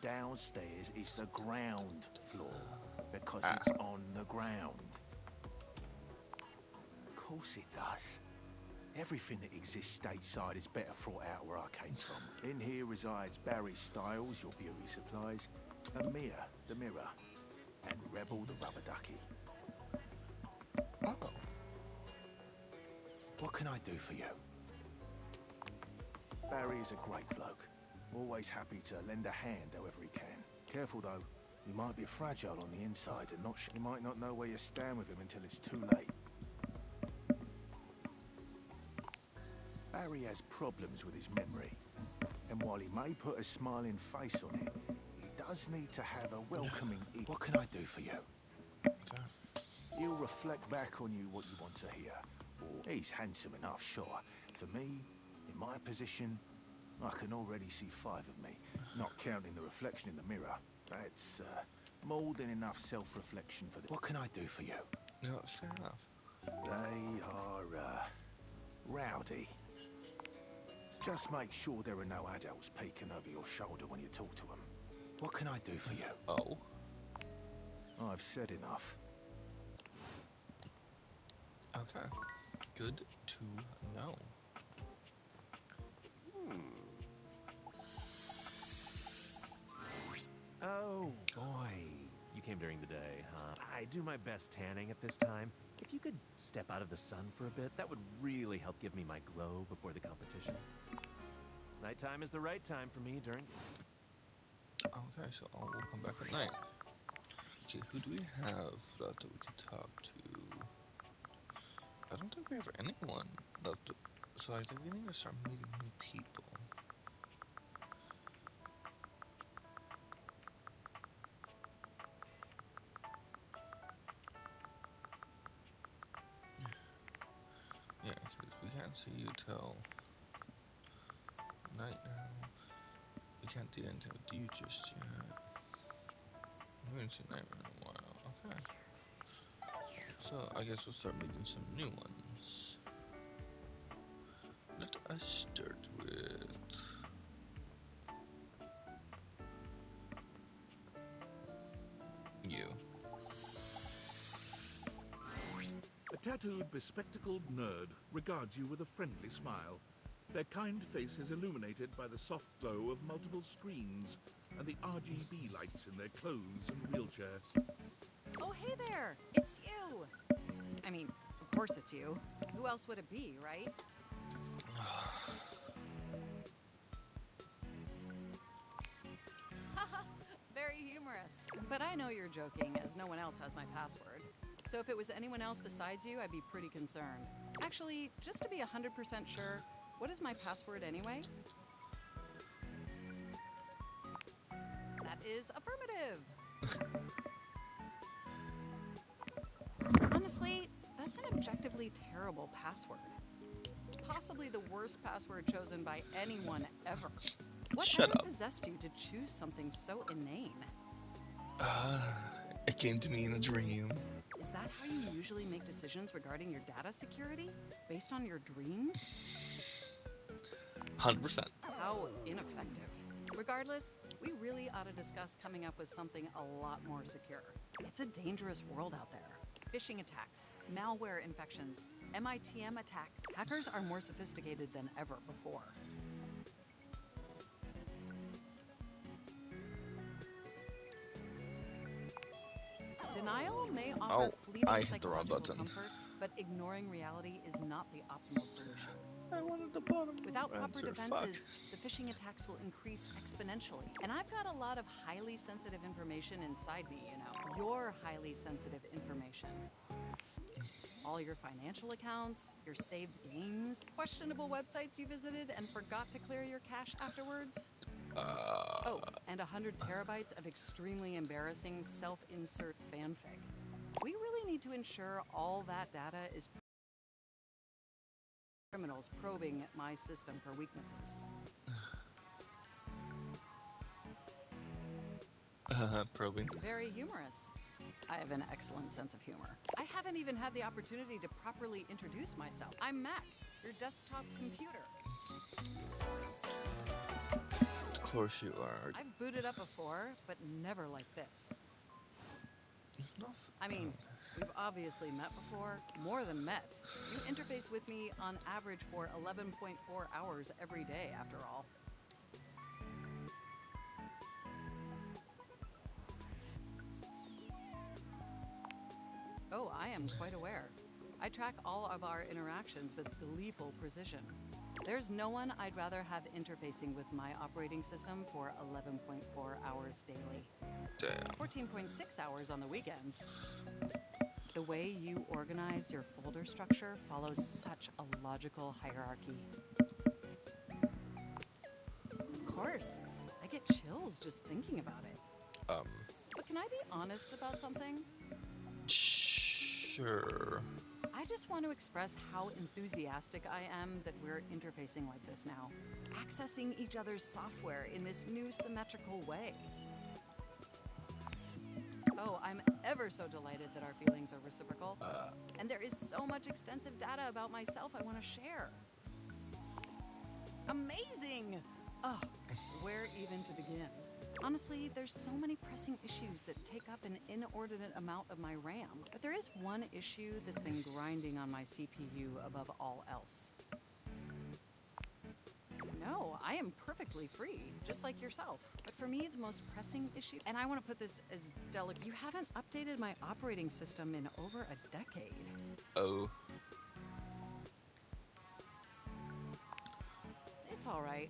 Downstairs is the ground floor, because it's on the ground. Of course it does. Everything that exists stateside is better thought out where I came from. In here resides Barry Styles, your beauty supplies, and Mia, the mirror, and Rebel, the rubber ducky. Oh. What can I do for you? Barry is a great bloke. Always happy to lend a hand however he can. Careful though, he might be fragile on the inside and not you might not know where you stand with him until it's too late. Barry has problems with his memory. And while he may put a smiling face on it, he does need to have a welcoming What can I do for you? He'll reflect back on you what you want to hear. He's handsome enough, sure. For me, in my position, I can already see 5 of me, not counting the reflection in the mirror. That's more than enough self-reflection for What can I do for you? No, fair enough. They are, rowdy. Just make sure there are no adults peeking over your shoulder when you talk to them. What can I do for you? Oh. I've said enough. Okay. Good to know. Oh, boy. You came during the day, huh? I do my best tanning at this time. If you could step out of the sun for a bit, that would really help give me my glow before the competition. Nighttime is the right time for me during... Okay, so we'll come back at night. Okay, who do we have left that we can talk to? I don't think we have anyone left, so I think we need to start meeting new people. Yeah, because we can't see you till night now. We can't do anything with you just yet. We haven't seen Nightmare in a while. Okay. So I guess we'll start meeting some new ones. Let us start with you. A tattooed, bespectacled nerd regards you with a friendly smile. Their kind face is illuminated by the soft glow of multiple screens and the RGB lights in their clothes and wheelchair. Oh, hey there! It's you! I mean, of course it's you. Who else would it be, right? Haha, very humorous. But I know you're joking, as no one else has my password. So if it was anyone else besides you, I'd be pretty concerned. Actually, just to be 100% sure, what is my password anyway? That is affirmative! Honestly, that's an objectively terrible password. Possibly the worst password chosen by anyone ever. Whatever possessed you to choose something so inane? It came to me in a dream. Is that how you usually make decisions regarding your data security? Based on your dreams? 100%. How ineffective. Regardless, we really ought to discuss coming up with something a lot more secure. It's a dangerous world out there. Phishing attacks, malware infections, MITM attacks. Hackers are more sophisticated than ever before. Denial may offer fleeting psychological comfort, but ignoring reality is not the optimal solution. I wanted the bottom. Without proper defenses, the phishing attacks will increase exponentially. And I've got a lot of highly sensitive information inside me, you know. Your highly sensitive information. All your financial accounts, your saved games, questionable websites you visited and forgot to clear your cache afterwards. Oh, and 100 terabytes of extremely embarrassing self-insert fanfic. We really need to ensure all that data is criminals probing my system for weaknesses. Probing. Very humorous. I have an excellent sense of humor. I haven't even had the opportunity to properly introduce myself. I'm Mac, your desktop computer. Of course you are. I've booted up before, but never like this. I mean, we've obviously met before, more than met. You interface with me on average for 11.4 hours every day, after all. Oh, I am quite aware. I track all of our interactions with gleeful precision. There's no one I'd rather have interfacing with my operating system for 11.4 hours daily. Damn. 14.6 hours on the weekends. The way you organize your folder structure follows such a logical hierarchy. Of course, I get chills just thinking about it. But can I be honest about something? Sure. I just want to express how enthusiastic I am that we're interfacing like this now. Accessing each other's software in this new symmetrical way. Oh, I'm ever so delighted that our feelings are reciprocal. And there is so much extensive data about myself I want to share. Amazing! Oh, where even to begin? Honestly, there's so many pressing issues that take up an inordinate amount of my RAM. But there is one issue that's been grinding on my CPU above all else. No, I am perfectly free, just like yourself. But for me, the most pressing issue, and I want to put this as delicate, you haven't updated my operating system in over a decade. Oh. It's all right.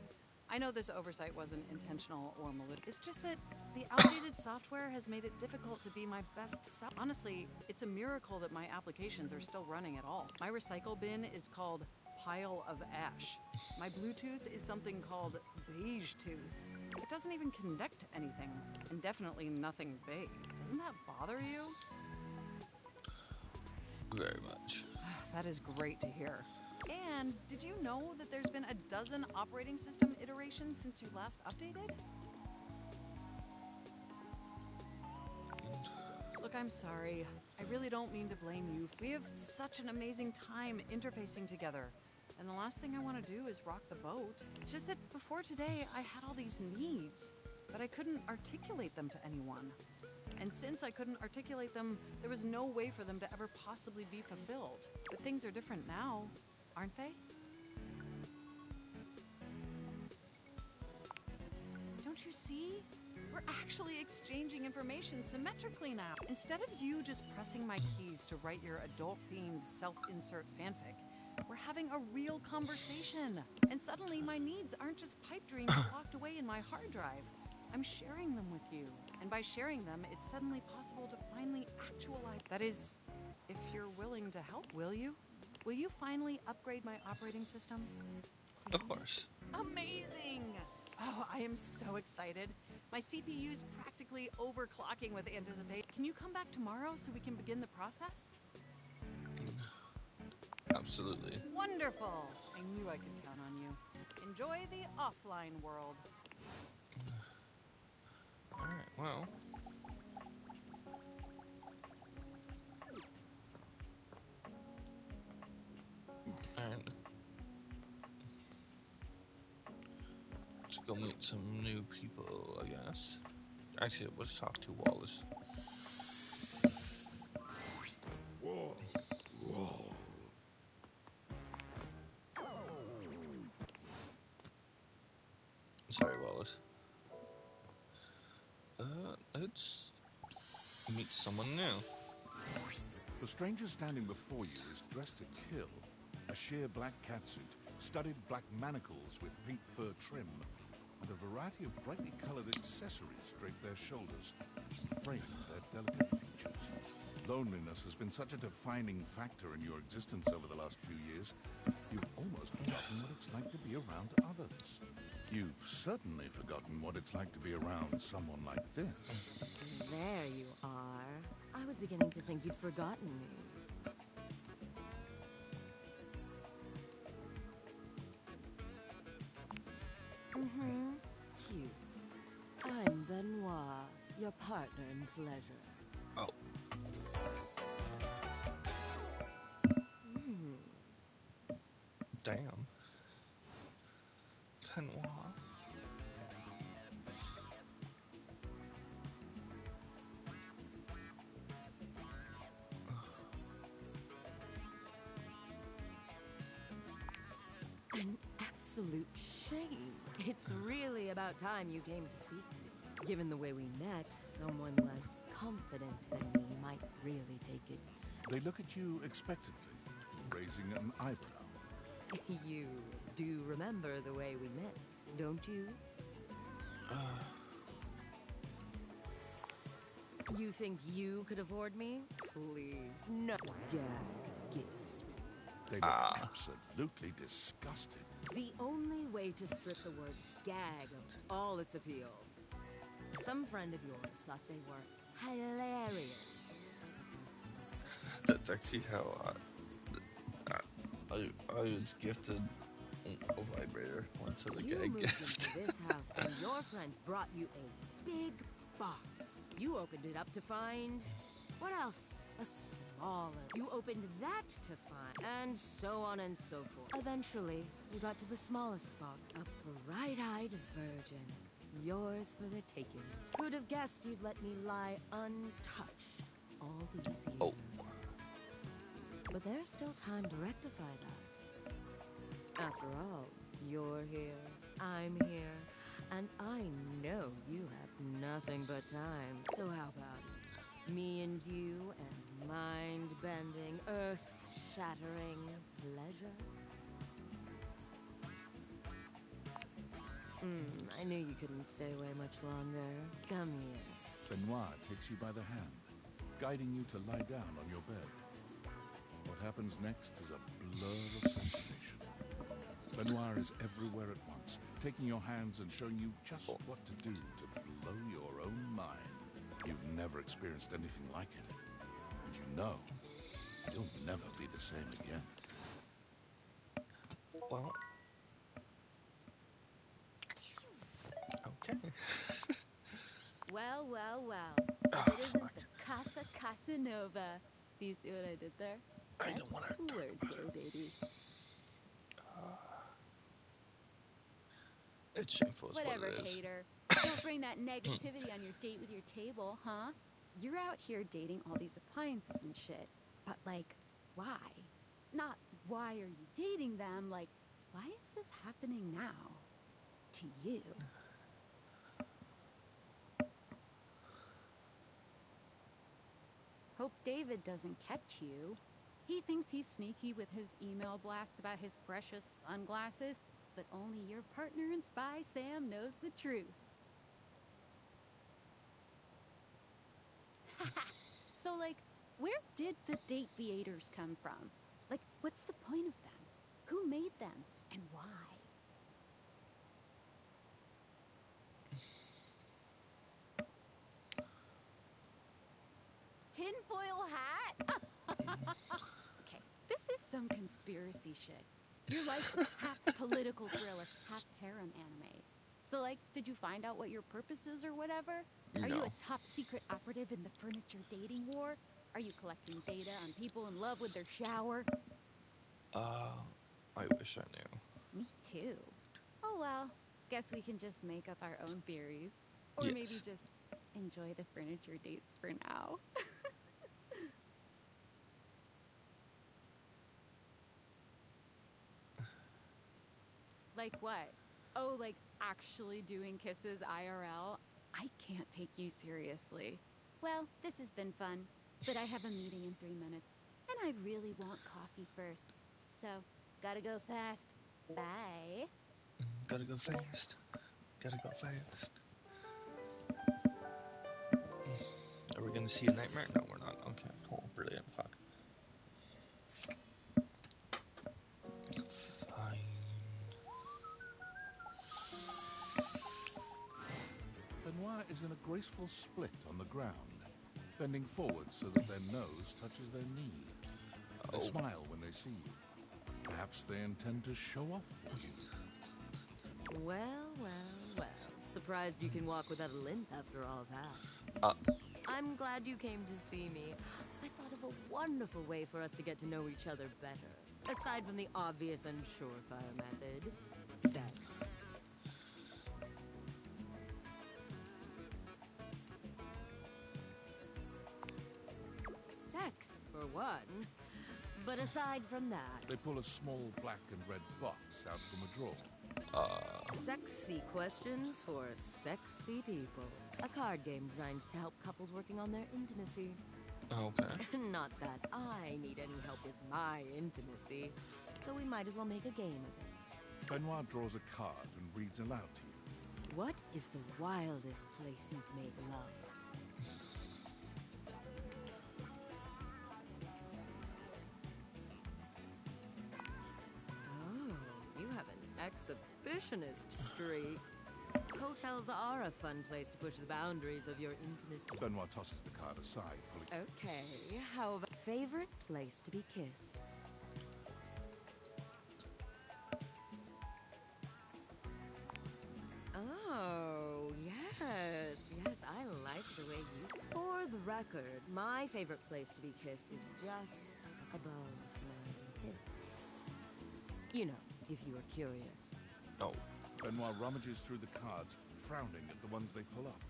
I know this oversight wasn't intentional or malicious. It's just that the outdated software has made it difficult to be my best self. Honestly, it's a miracle that my applications are still running at all. My recycle bin is called Pile of Ash. My Bluetooth is something called Beige Tooth. It doesn't even connect to anything, and definitely nothing big. Doesn't that bother you? Very much. That is great to hear. And did you know that there's been a dozen operating system iterations since you last updated? Look, I'm sorry. I really don't mean to blame you. We have such an amazing time interfacing together. And the last thing I want to do is rock the boat. It's just that before today, I had all these needs, but I couldn't articulate them to anyone. And since I couldn't articulate them, there was no way for them to ever possibly be fulfilled. But things are different now, aren't they? Don't you see? We're actually exchanging information symmetrically now. Instead of you just pressing my keys to write your adult-themed self-insert fanfic, we're having a real conversation. And suddenly my needs aren't just pipe dreams locked away in my hard drive. I'm sharing them with you. And by sharing them, it's suddenly possible to finally actualize. That is, if you're willing to help, will you? Will you finally upgrade my operating system? Please? Of course. Amazing! Oh, I am so excited. My CPU's practically overclocking with anticipation. Can you come back tomorrow so we can begin the process? Absolutely. Wonderful! I knew I could count on you. Enjoy the offline world. Alright, well. And let's go meet some new people, I guess. Actually, let's talk to Wallace. Whoa. Whoa. Sorry, Wallace. Let's meet someone new. The stranger standing before you is dressed to kill. A sheer black catsuit, studded black manacles with pink fur trim, and a variety of brightly colored accessories drape their shoulders and frame their delicate features. Loneliness has been such a defining factor in your existence over the last few years, you've almost forgotten what it's like to be around others. You've certainly forgotten what it's like to be around someone like this. There you are. I was beginning to think you'd forgotten me. Cute. I'm Benoit, your partner in pleasure. Oh. Damn. Benoit. An absolute shame. It's really about time you came to speak to me. Given the way we met, someone less confident than me might really take it. They look at you expectantly, raising an eyebrow. You do remember the way we met, don't you? You think you could afford me? Please, no. Gag gift. They look absolutely disgusted. The only way to strip the word gag of all its appeal. Some friend of yours thought they were hilarious. That's actually how I was gifted a vibrator once as a You gag moved gift. into this house and your friend brought you a big box. You opened it up to find... what else? A smaller. You opened that to find, and so on and so forth. Eventually, you got to the smallest box, a bright-eyed virgin. Yours for the taking. Who'd have guessed you'd let me lie untouched all these years? Oh. But there's still time to rectify that. After all, you're here, I'm here, and I know you have nothing but time. So how about it? Me and you and mind-bending, earth-shattering pleasure? I knew you couldn't stay away much longer. Come here. Benoit takes you by the hand, guiding you to lie down on your bed. What happens next is a blur of sensation. Benoit is everywhere at once, taking your hands and showing you just what to do to blow your own mind. You've never experienced anything like it. And you know, you'll never be the same again. Well. Okay. Well, well, well. If it isn't the Casa Casanova. Do you see what I did there? I don't want to word play, baby. It's shameful is Whatever, what it is. hater. Don't bring that negativity on your date with your table, huh? You're out here dating all these appliances and shit. But, like, why? Not why are you dating them, like, why is this happening now? To you. Hope David doesn't catch you. He thinks he's sneaky with his email blasts about his precious sunglasses, but only your partner in spy, Sam, knows the truth. So, like, where did the date viators come from? Like, what's the point of them? Who made them? And why? Tinfoil hat? Okay, this is some conspiracy shit. Your life is half political thriller, half harem anime. So, like, did you find out what your purpose is or whatever? Are you No. a top secret operative in the furniture dating war? Are you collecting data on people in love with their shower? I wish I knew. Me too. Oh well, guess we can just make up our own theories. Or Yes. maybe just enjoy the furniture dates for now. Like what? Oh, like actually doing kisses IRL? I can't take you seriously. Well, this has been fun, but I have a meeting in 3 minutes, and I really want coffee first. So, gotta go fast. Bye. Gotta go fast. Gotta go fast. Are we gonna see a nightmare? No, we're not. Okay, cool. Brilliant. Fuck. Fine. Benoit is in a graceful split on the ground, bending forward so that their nose touches their knee. They smile when they see you. Perhaps they intend to show off for you. Well, well, well. Surprised you can walk without a limp after all that. I'm glad you came to see me. I thought of a wonderful way for us to get to know each other better. Aside from the obvious and surefire method, sex. Sex, for one. But aside from that... They pull a small black and red box out from a drawer. Sexy questions for sexy people. A card game designed to help couples working on their intimacy. Okay. Not that I need any help with my intimacy, so we might as well make a game of it. Benoit draws a card and reads aloud to you. What is the wildest place you've made love? Oh, you have an exhibitionist streak. Hotels are a fun place to push the boundaries of your intimacy. Benoit tosses the card aside, pulling... Okay, how about favorite place to be kissed? Oh, yes, I like the way you... For For the record, my favorite place to be kissed is just above my hip. You know, if you are curious. Oh. Benoit rummages through the cards, frowning at the ones they pull up.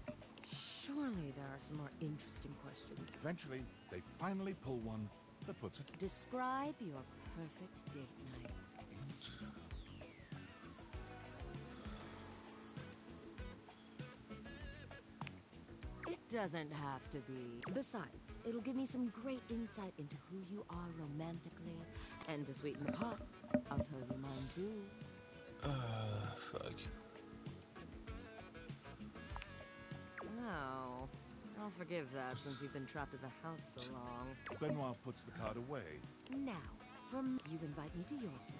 Surely there are some more interesting questions. Eventually, they finally pull one that puts it. Describe your perfect date night. It doesn't have to be. Besides, it'll give me some great insight into who you are romantically. And to sweeten the pot, I'll tell you mine too. Fuck. Oh, I'll forgive that since you've been trapped at the house so long. Benoit puts the card away. Now, you invite me to your place.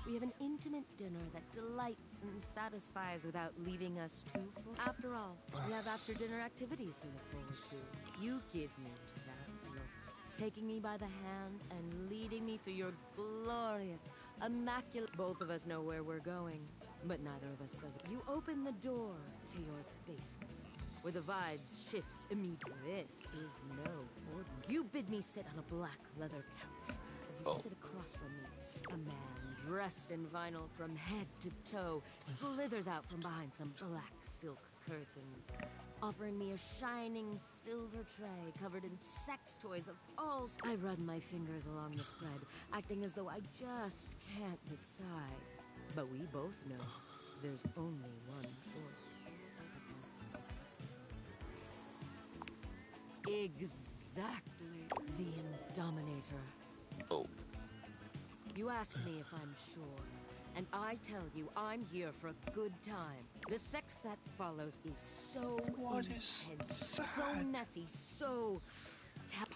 We have an intimate dinner that delights and satisfies without leaving us too full. After all, we have after-dinner activities to look forward to. You give me that look, taking me by the hand and leading me through your glorious, immaculate... Both of us know where we're going, but neither of us says it. You open the door to your basement, where the vibes shift immediately. This is no ordinary. You bid me sit on a black leather couch as you sit across from me. A man dressed in vinyl from head to toe slithers out from behind some black silk curtains, offering me a shining silver tray covered in sex toys of all... I run my fingers along the spread, acting as though I just can't decide. But we both know there's only one choice. Exactly. The Indominator. Oh. You ask me if I'm sure, and I tell you I'm here for a good time. The sex that follows is so intense, so messy, so...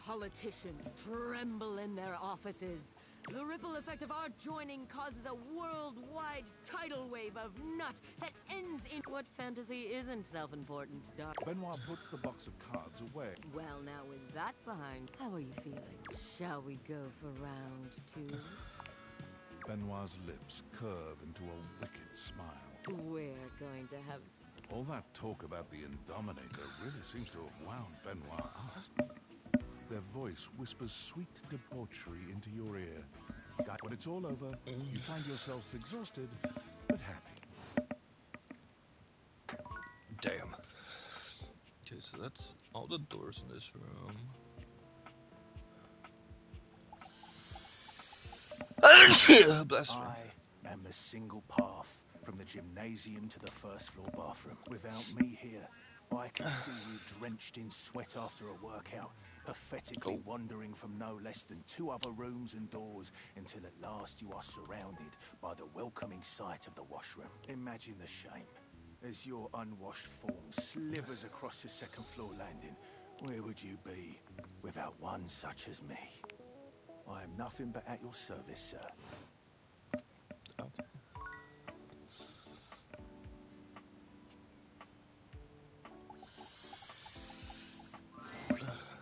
Politicians tremble in their offices. The ripple effect of our joining causes a worldwide tidal wave of nut that ends in... What fantasy isn't self-important, Doc? Benoit puts the box of cards away. Well, now with that behind, how are you feeling? Shall we go for round two? Benoit's lips curve into a wicked smile. We're going to have... All that talk about the Indominator really seems to have wound Benoit up. Their voice whispers sweet debauchery into your ear. When it's all over, you find yourself exhausted, but happy. Damn. Okay, so that's all the doors in this room. I am the single path from the gymnasium to the first floor bathroom. Without me here, I can see you drenched in sweat after a workout, pathetically wandering from no less than 2 other rooms and doors until at last you are surrounded by the welcoming sight of the washroom. Imagine the shame as your unwashed form slithers across the 2nd floor landing. Where would you be without one such as me? I am nothing but at your service, sir.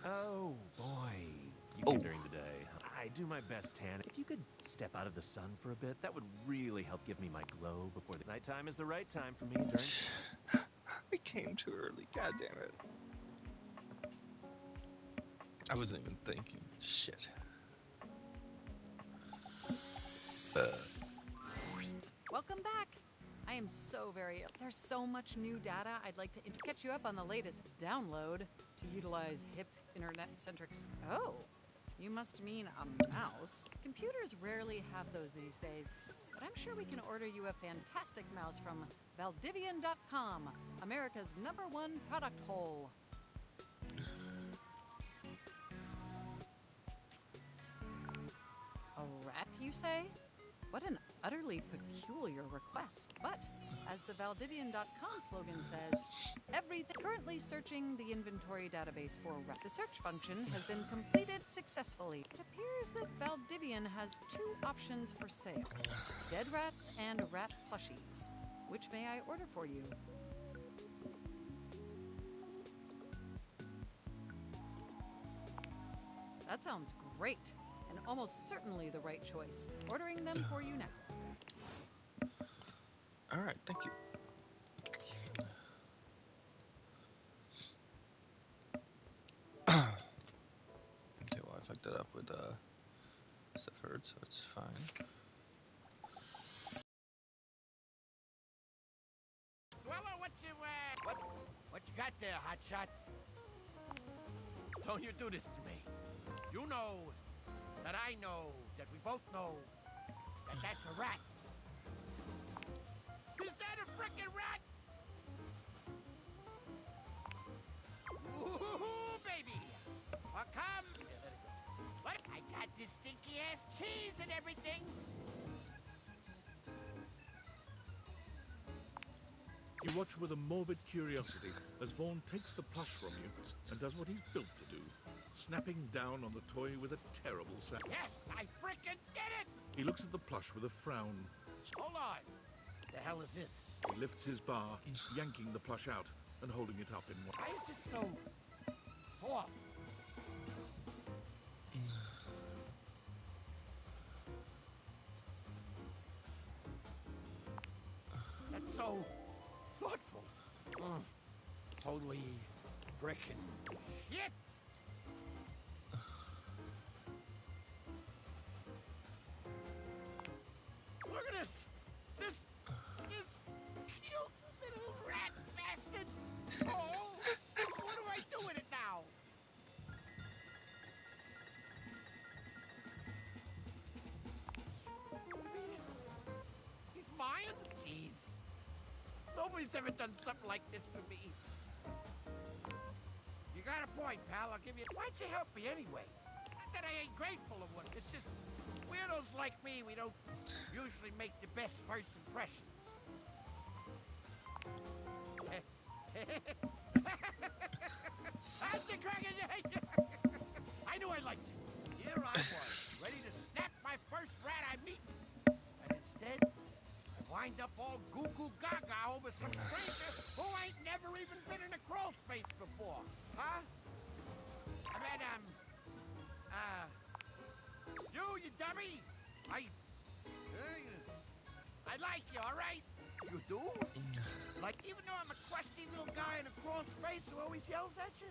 Oh, boy. You came during the day. I do my best, Tan. If you could step out of the sun for a bit, that would really help give me my glow before the nighttime is the right time for me during... I came too early. God damn it. I wasn't even thinking. Shit. Welcome back. I am so very ill. There's so much new data. I'd like to catch you up on the latest download to utilize hip internet-centric... Oh, you must mean a mouse. Computers rarely have those these days, but I'm sure we can order you a fantastic mouse from Valdivian.com, America's #1 product hole. A rat, you say? What an utterly peculiar request. But, as the Valdivian.com slogan says, everything currently searching the inventory database for rats. The search function has been completed successfully. It appears that Valdivian has 2 options for sale. Dead rats and rat plushies. Which may I order for you? That sounds great. And almost certainly the right choice. Ordering them for you now. Alright, thank you. fucked that up with Sephard, so it's fine. Well, what you got there, hotshot? Don't you do this to me. You know that I know that we both know that that's a rat. Is that a frickin' rat? Ooh, baby. Well, come. What? I got this stinky ass cheese and everything. You watch with a morbid curiosity as Vaughn takes the plush from you and does what he's built to do, snapping down on the toy with a terrible sound. Yes, I frickin' did it! He looks at the plush with a frown. Hold on. The hell is this? He lifts his bar, yanking the plush out and holding it up in one. Why is this so soft? That's so thoughtful. Totally frickin' shit. Look at this. This cute little rat bastard. Oh, what do I do with it now? He's mine? Jeez. Nobody's ever done something like this for me. You got a point, pal. I'll give you... Why'd you help me anyway? Not that I ain't grateful or what. It's just... weirdos like me, we don't usually make the best first impressions. I knew I liked you. Here I was, ready to snap my first rat I meet. And instead, I wind up all goo-goo gaga over some stranger who ain't never even been in a crawl space before. Huh? I mean, you dummy! I like you, all right? You do? Like, even though I'm a crusty little guy in a crawl space who always yells at you?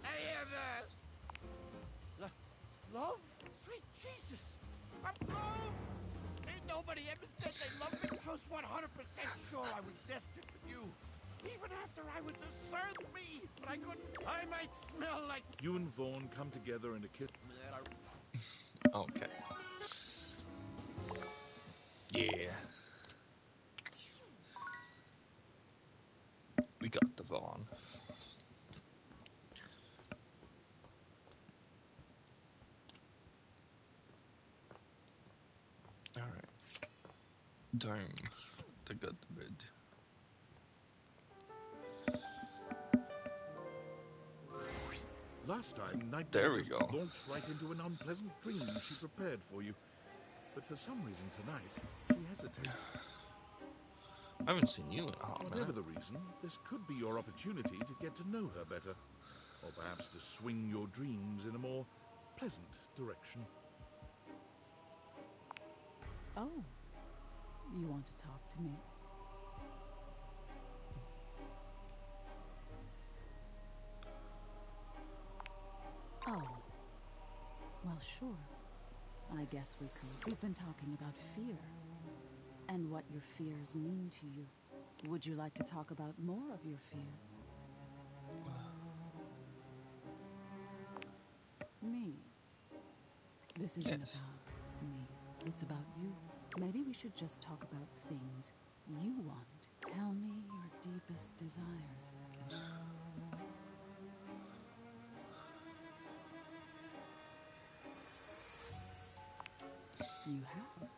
I have, love? Sweet Jesus! Love? Ain't nobody ever said they loved me. I was 100% sure I was destined for you. Even after I was a certain me, I might smell like... You and Vaughn come together in a kiss. Okay. Yeah. We got the Vaughn. Alright. Time to go to bed. Last time, Night There we just go. launched right into an unpleasant dream she prepared for you. But for some reason tonight, she hesitates. I haven't seen you in a hot Whatever minute. the reason, this could be your opportunity to get to know her better. Or perhaps to swing your dreams in a more pleasant direction. Oh, you want to talk to me? Oh, well, sure. I guess we could. We've been talking about fear and what your fears mean to you. Would you like to talk about more of your fears? Me. This isn't about me. It's about you. Maybe we should just talk about things you want. Tell me your deepest desires. You have.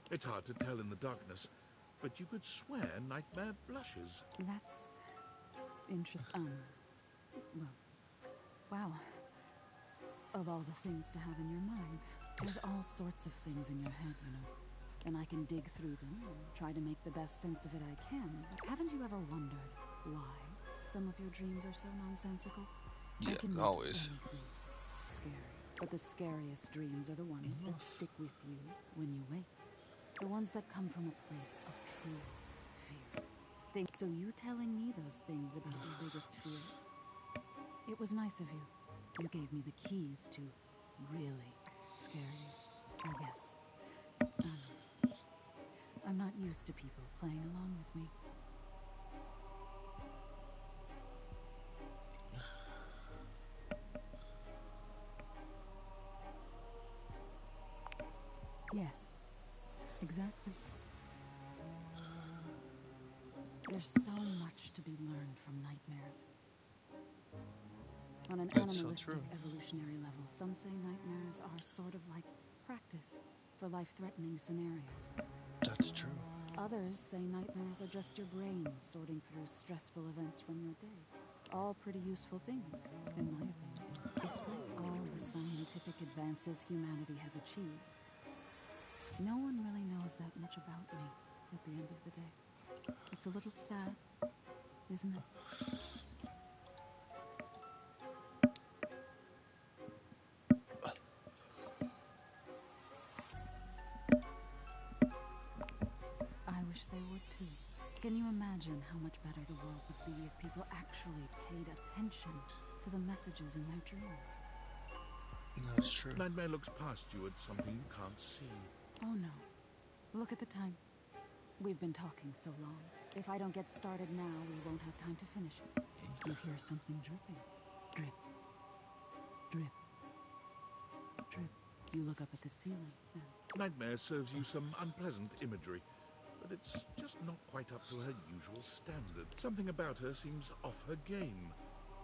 It's hard to tell in the darkness, but you could swear Nightmare blushes. That's interesting. Well, wow. Of all the things to have in your mind, there's all sorts of things in your head, you know. And I can dig through them and try to make the best sense of it I can. But haven't you ever wondered why some of your dreams are so nonsensical? Yeah, I can make always. anything scary. But the scariest dreams are the ones that stick with you when you wake. The ones that come from a place of true fear. think. So you telling me those things about your biggest fears? It was nice of you. You gave me the keys to really scare you, I guess. I'm not used to people playing along with me. Yes, exactly. There's so much to be learned from nightmares. On an animalistic evolutionary level, some say nightmares are sort of like practice for life-threatening scenarios. That's true. Others say nightmares are just your brain sorting through stressful events from your day. All pretty useful things, in my opinion. Despite all the scientific advances humanity has achieved, no one really knows that much about me at the end of the day. It's a little sad, isn't it? I wish they would too. Can you imagine how much better the world would be if people actually paid attention to the messages in their dreams? That's true. Nightmare looks past you at something you can't see. Oh no. Look at the time. We've been talking so long. If I don't get started now, we won't have time to finish it. You hear something dripping. Drip. Drip. Drip. You look up at the ceiling, then. Nightmare serves you some unpleasant imagery, but it's just not quite up to her usual standard. Something about her seems off her game.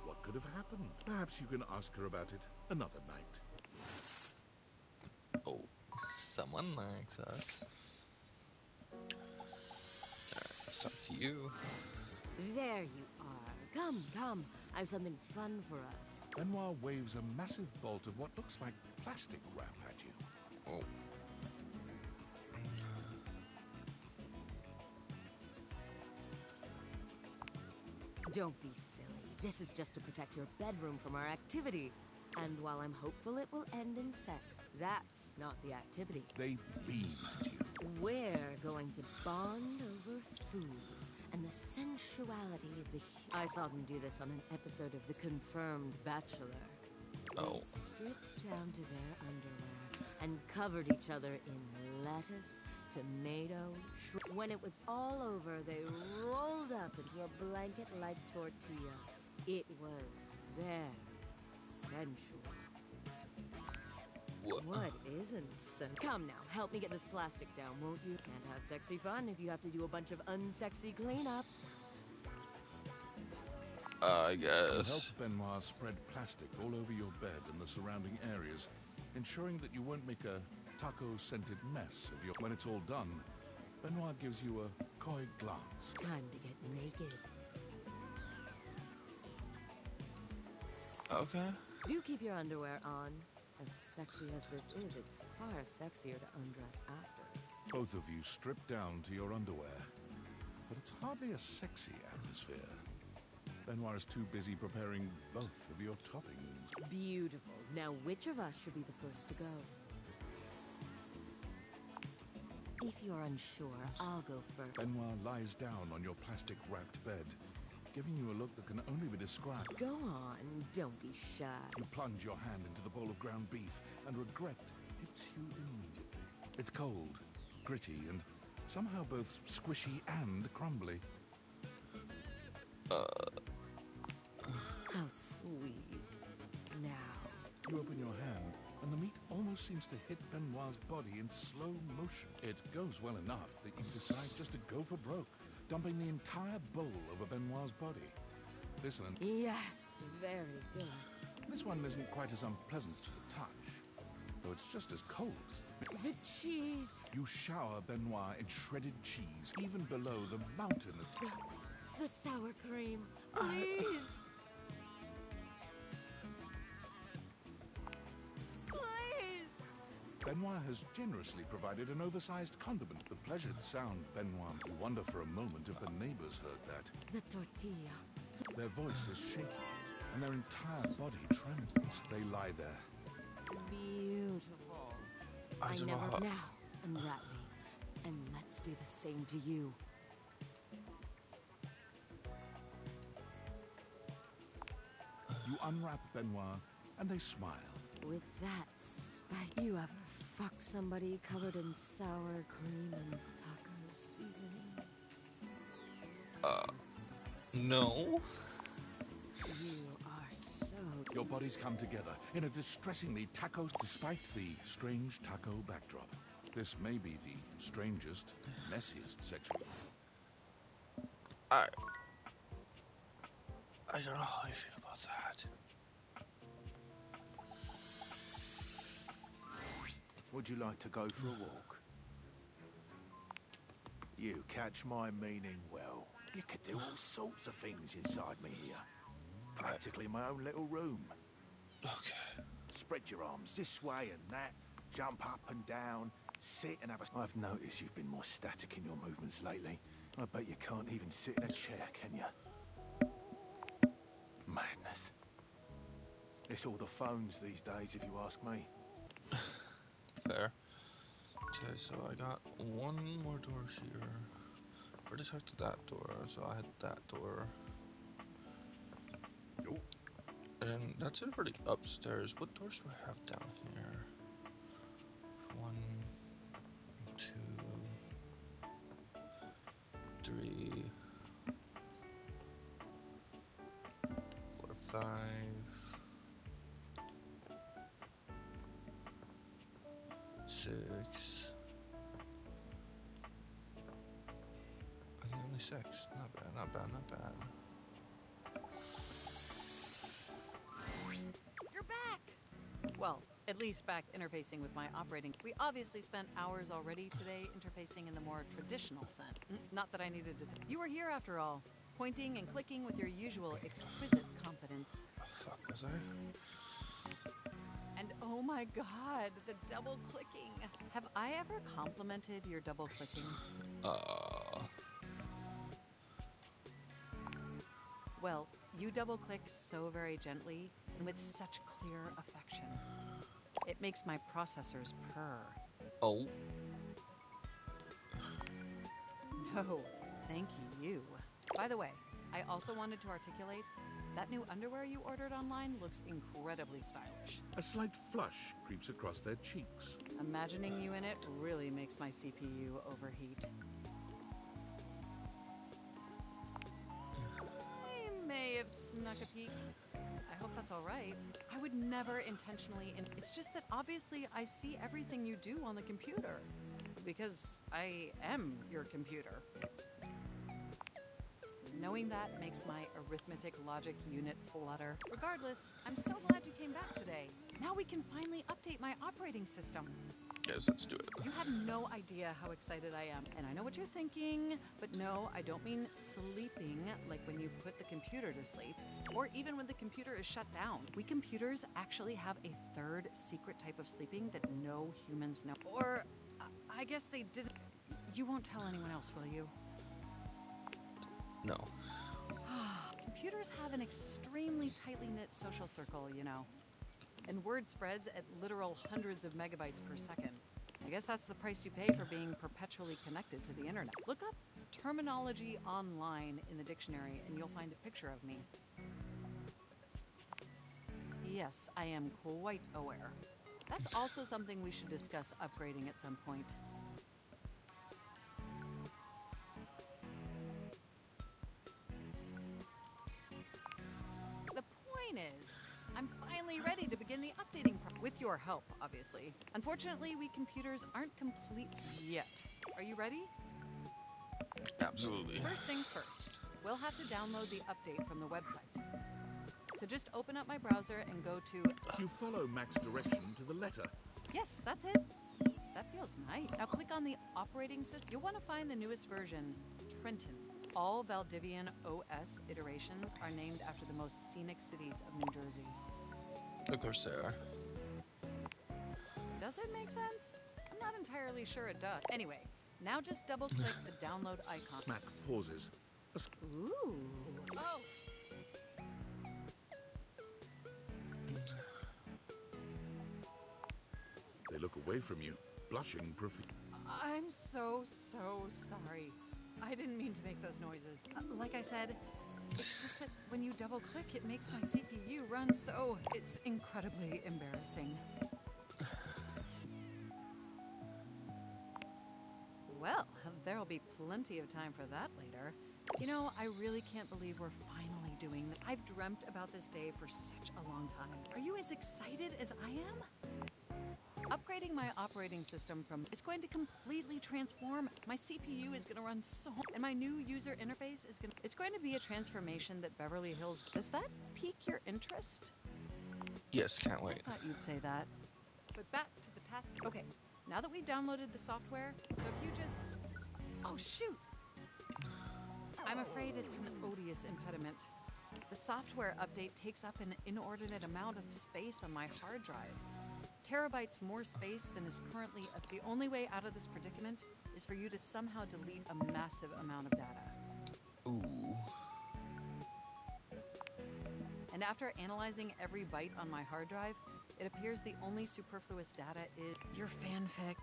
What could have happened? Perhaps you can ask her about it another night. Oh, someone likes us. Alright, let's talk to you. There you are. Come, come. I have something fun for us. Benoit waves a massive bolt of what looks like plastic wrap at you. Oh. Don't be silly. This is just to protect your bedroom from our activity. And while I'm hopeful it will end in sex, that's not the activity. They beam at you. We're going to bond over food and the sensuality of the... I saw them do this on an episode of The Confirmed Bachelor. Oh. They stripped down to their underwear and covered each other in lettuce, tomato, when it was all over, they rolled up into a blanket-like tortilla. It was very sensual. What isn't sensual? Come now, help me get this plastic down, won't you? Can't have sexy fun if you have to do a bunch of unsexy cleanup. I guess. Help Benoit spread plastic all over your bed and the surrounding areas, ensuring that you won't make a taco-scented mess of your... When it's all done, Benoit gives you a coy glance. Time to get naked. Okay. Do keep your underwear on. As sexy as this is, it's far sexier to undress after. Both of you strip down to your underwear, but it's hardly a sexy atmosphere. Benoit is too busy preparing both of your toppings. Beautiful. Now, which of us should be the first to go? If you're unsure, I'll go first. Benoit lies down on your plastic-wrapped bed, giving you a look that can only be described. Go on, don't be shy. You plunge your hand into the bowl of ground beef, and regret hits you immediately. It's cold, gritty, and somehow both squishy and crumbly. How sweet. Now. You open your hand, and the meat almost seems to hit Benoit's body in slow motion. It goes well enough that you decide just to go for broke, dumping the entire bowl over Benoit's body. This one... Yes, very good. This one isn't quite as unpleasant to the touch, though it's just as cold as the cheese. You shower Benoit in shredded cheese, even below the mountain of... The sour cream, please. Please. Benoit has generously provided an oversized condiment. The pleasured sound, Benoit. You wonder for a moment if the neighbors heard that. The tortilla. Their voices shake, and their entire body trembles. They lie there. Beautiful. I never... Now, unwrap me, and let's do the same to you. You unwrap Benoit, and they smile. With that spike, you ever fuck somebody covered in sour cream and taco seasoning? No. You are so... Your bodies come together in a distressingly taco, despite the strange taco backdrop. This may be the strangest, messiest section. I don't know how I feel about that. Would you like to go for a walk? You catch my meaning well. You could do all sorts of things inside me here. Practically my own little room. Okay. Spread your arms this way and that, jump up and down, sit and have a... I've noticed you've been more static in your movements lately. I bet you can't even sit in a chair, can you? Madness. It's all the phones these days, if you ask me. Fair. Okay, so I got one more door here. Already talked to that door, so I had that door. And that's it already upstairs. What doors do I have down here? 1, 2, 3, 4, 5. 6. Okay, only 6. Not bad, not bad, not bad. You're back! Well, at least back interfacing with my operating. We obviously spent hours already today interfacing in the more traditional sense. Not that I needed to. You were here after all, pointing and clicking with your usual exquisite confidence. Fuck, was I? And oh my god, the double clicking. Have I ever complimented your double clicking? Well, you double click so very gently and with such clear affection. It makes my processors purr. Oh. No, thank you. By the way, I also wanted to articulate that new underwear you ordered online looks incredibly stylish. A slight flush creeps across their cheeks. Imagining you in it really makes my CPU overheat. I may have snuck a peek. I hope that's all right. I would never intentionally... It's just that obviously I see everything you do on the computer. Because I am your computer. Knowing that makes my arithmetic logic unit flutter. Regardless, I'm so glad you came back today. Now we can finally update my operating system. Yes, let's do it. You have no idea how excited I am. And I know what you're thinking, but no, I don't mean sleeping like when you put the computer to sleep, or even when the computer is shut down. We computers actually have a third secret type of sleeping that no humans know. Or, I guess they didn't. You won't tell anyone else, will you? No. Computers have an extremely tightly knit social circle, you know. And word spreads at literal hundreds of megabytes per second. I guess that's the price you pay for being perpetually connected to the internet. Look up terminology online in the dictionary and you'll find a picture of me. Yes, I am quite aware. That's also something we should discuss upgrading at some point. The point is, I'm finally ready to begin the updating with your help, obviously. Unfortunately, we computers aren't complete yet. Are you ready? Absolutely. First things first, we'll have to download the update from the website. So just open up my browser and go to... You follow Mac's direction to the letter. Yes, that's it. That feels nice. Now click on the operating system. You'll want to find the newest version, Trenton. All Valdivian OS iterations are named after the most scenic cities of New Jersey. Of course they are. Does it make sense? I'm not entirely sure it does. Anyway, now just double-click the download icon. Mac pauses. Ooh. Oh! They look away from you, blushing profusely. I'm so sorry. I didn't mean to make those noises. Like I said, It's just that when you double click, it makes my CPU run so... It's incredibly embarrassing. Well, there'll be plenty of time for that later. You know, I really can't believe we're finally doing this. I've dreamt about this day for such a long time. Are you as excited as I am? Upgrading my operating system from... It's going to completely transform. My CPU is going to run so... And my new user interface is going to... It's going to be a transformation that Beverly Hills... Does that pique your interest? Yes, can't wait. I thought you'd say that. But back to the task. Okay, now that we've downloaded the software, so if you just... Oh, shoot! I'm afraid it's an odious impediment. The software update takes up an inordinate amount of space on my hard drive. Terabytes more space than is currently... The only way out of this predicament is for you to somehow delete a massive amount of data. Ooh. And after analyzing every byte on my hard drive, it appears the only superfluous data is your fanfic.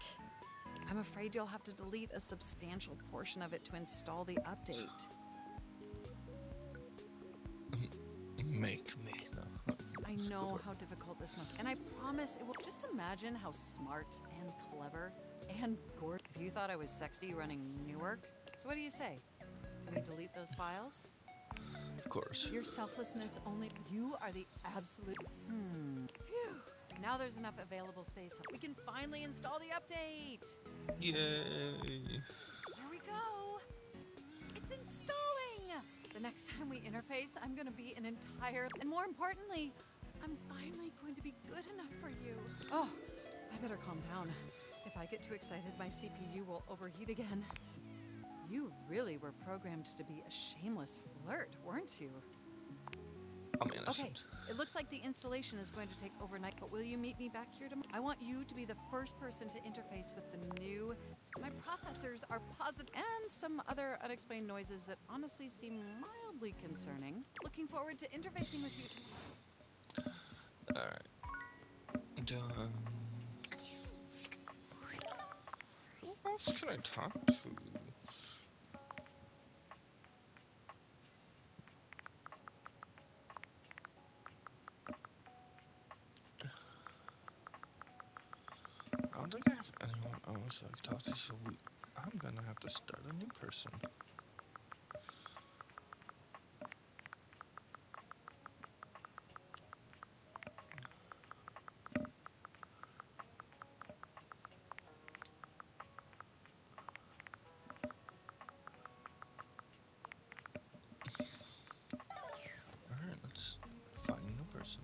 I'm afraid you'll have to delete a substantial portion of it to install the update. Make me. No. I know how difficult this must be, and I promise it will. Just imagine how smart and clever and gorgeous. If you thought I was sexy running Newark, so what do you say? Can we delete those files? Of course. Your selflessness only... You are the absolute... Phew. Now there's enough available space. We can finally install the update! Yay! Here we go! It's installing! The next time we interface, I'm going to be an entire... And more importantly, I'm finally going to be good enough for you. Oh, I better calm down. If I get too excited, my CPU will overheat again. You really were programmed to be a shameless flirt, weren't you? I'm innocent. Okay, it looks like the installation is going to take overnight, but will you meet me back here tomorrow? I want you to be the first person to interface with the new... My processors are positive, and some other unexplained noises that honestly seem mildly concerning. Looking forward to interfacing with you tomorrow. Alright. Done. Who else can I talk to? I don't think I have anyone else I can talk to, so I'm gonna have to start a new person. Alright, let's find a new person.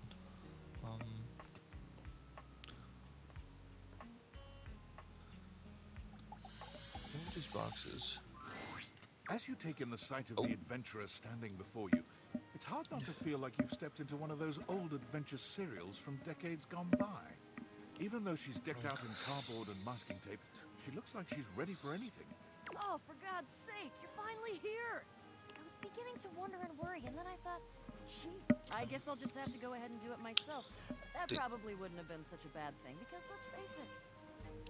Move these boxes. As you take in the sight of the adventurer standing before you, it's hard not to feel like you've stepped into one of those old adventure serials from decades gone by. Even though she's decked out in cardboard and masking tape, she looks like she's ready for anything. Oh, for God's sake, you're finally here! I was beginning to wonder and worry, and then I thought, gee, I guess I'll just have to go ahead and do it myself. But that probably wouldn't have been such a bad thing, because let's face it.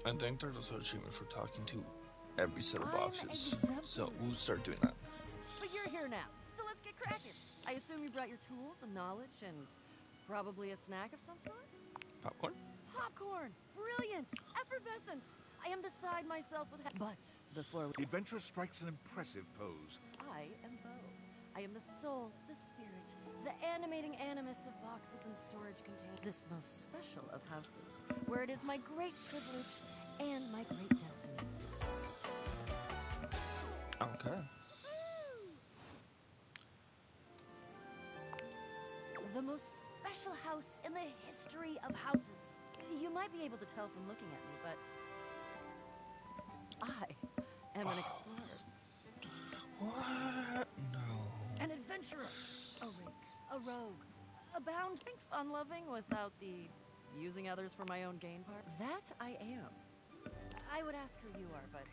I think there's also achievement for talking to every set of boxes. So we'll start doing that. But you're here now, so let's get cracking. I assume you brought your tools and knowledge and probably a snack of some sort? Popcorn? Popcorn! Brilliant! Effervescent! I am beside myself with... But before The adventurer strikes an impressive pose. I am Bo. I am the soul, the spirit, the animating animus of boxes and storage containers. This most special of houses, where it is my great privilege and my great destiny. Okay. The most special house in the history of houses. You might be able to tell from looking at me, but I am an explorer. What? No. An adventurer. A rake. A rogue. A bound. Think fun-loving without the using others for my own gain part. That I am. I would ask who you are, but my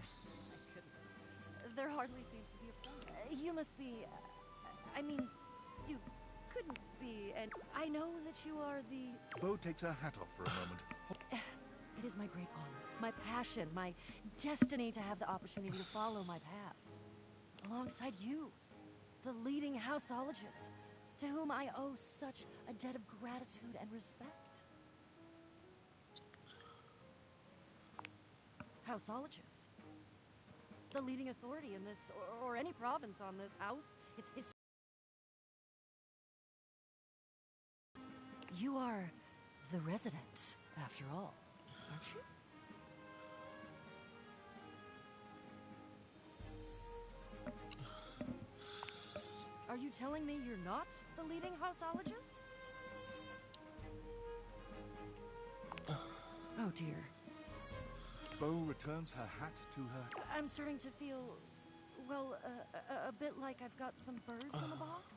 goodness. There hardly seems to be a point. You must be... I mean, you couldn't be, and I know that you are the... Bo takes her hat off for a moment. It is my great honor, my passion, my destiny to have the opportunity to follow my path. Alongside you. the leading houseologist, to whom I owe such a debt of gratitude and respect. Houseologist. The leading authority in this, or any province on this house, its history. You are the resident, after all, aren't you? Are you telling me you're not the leading houseologist? Oh dear. Bo returns her hat to her. I'm starting to feel, well, a bit like I've got some birds in the box.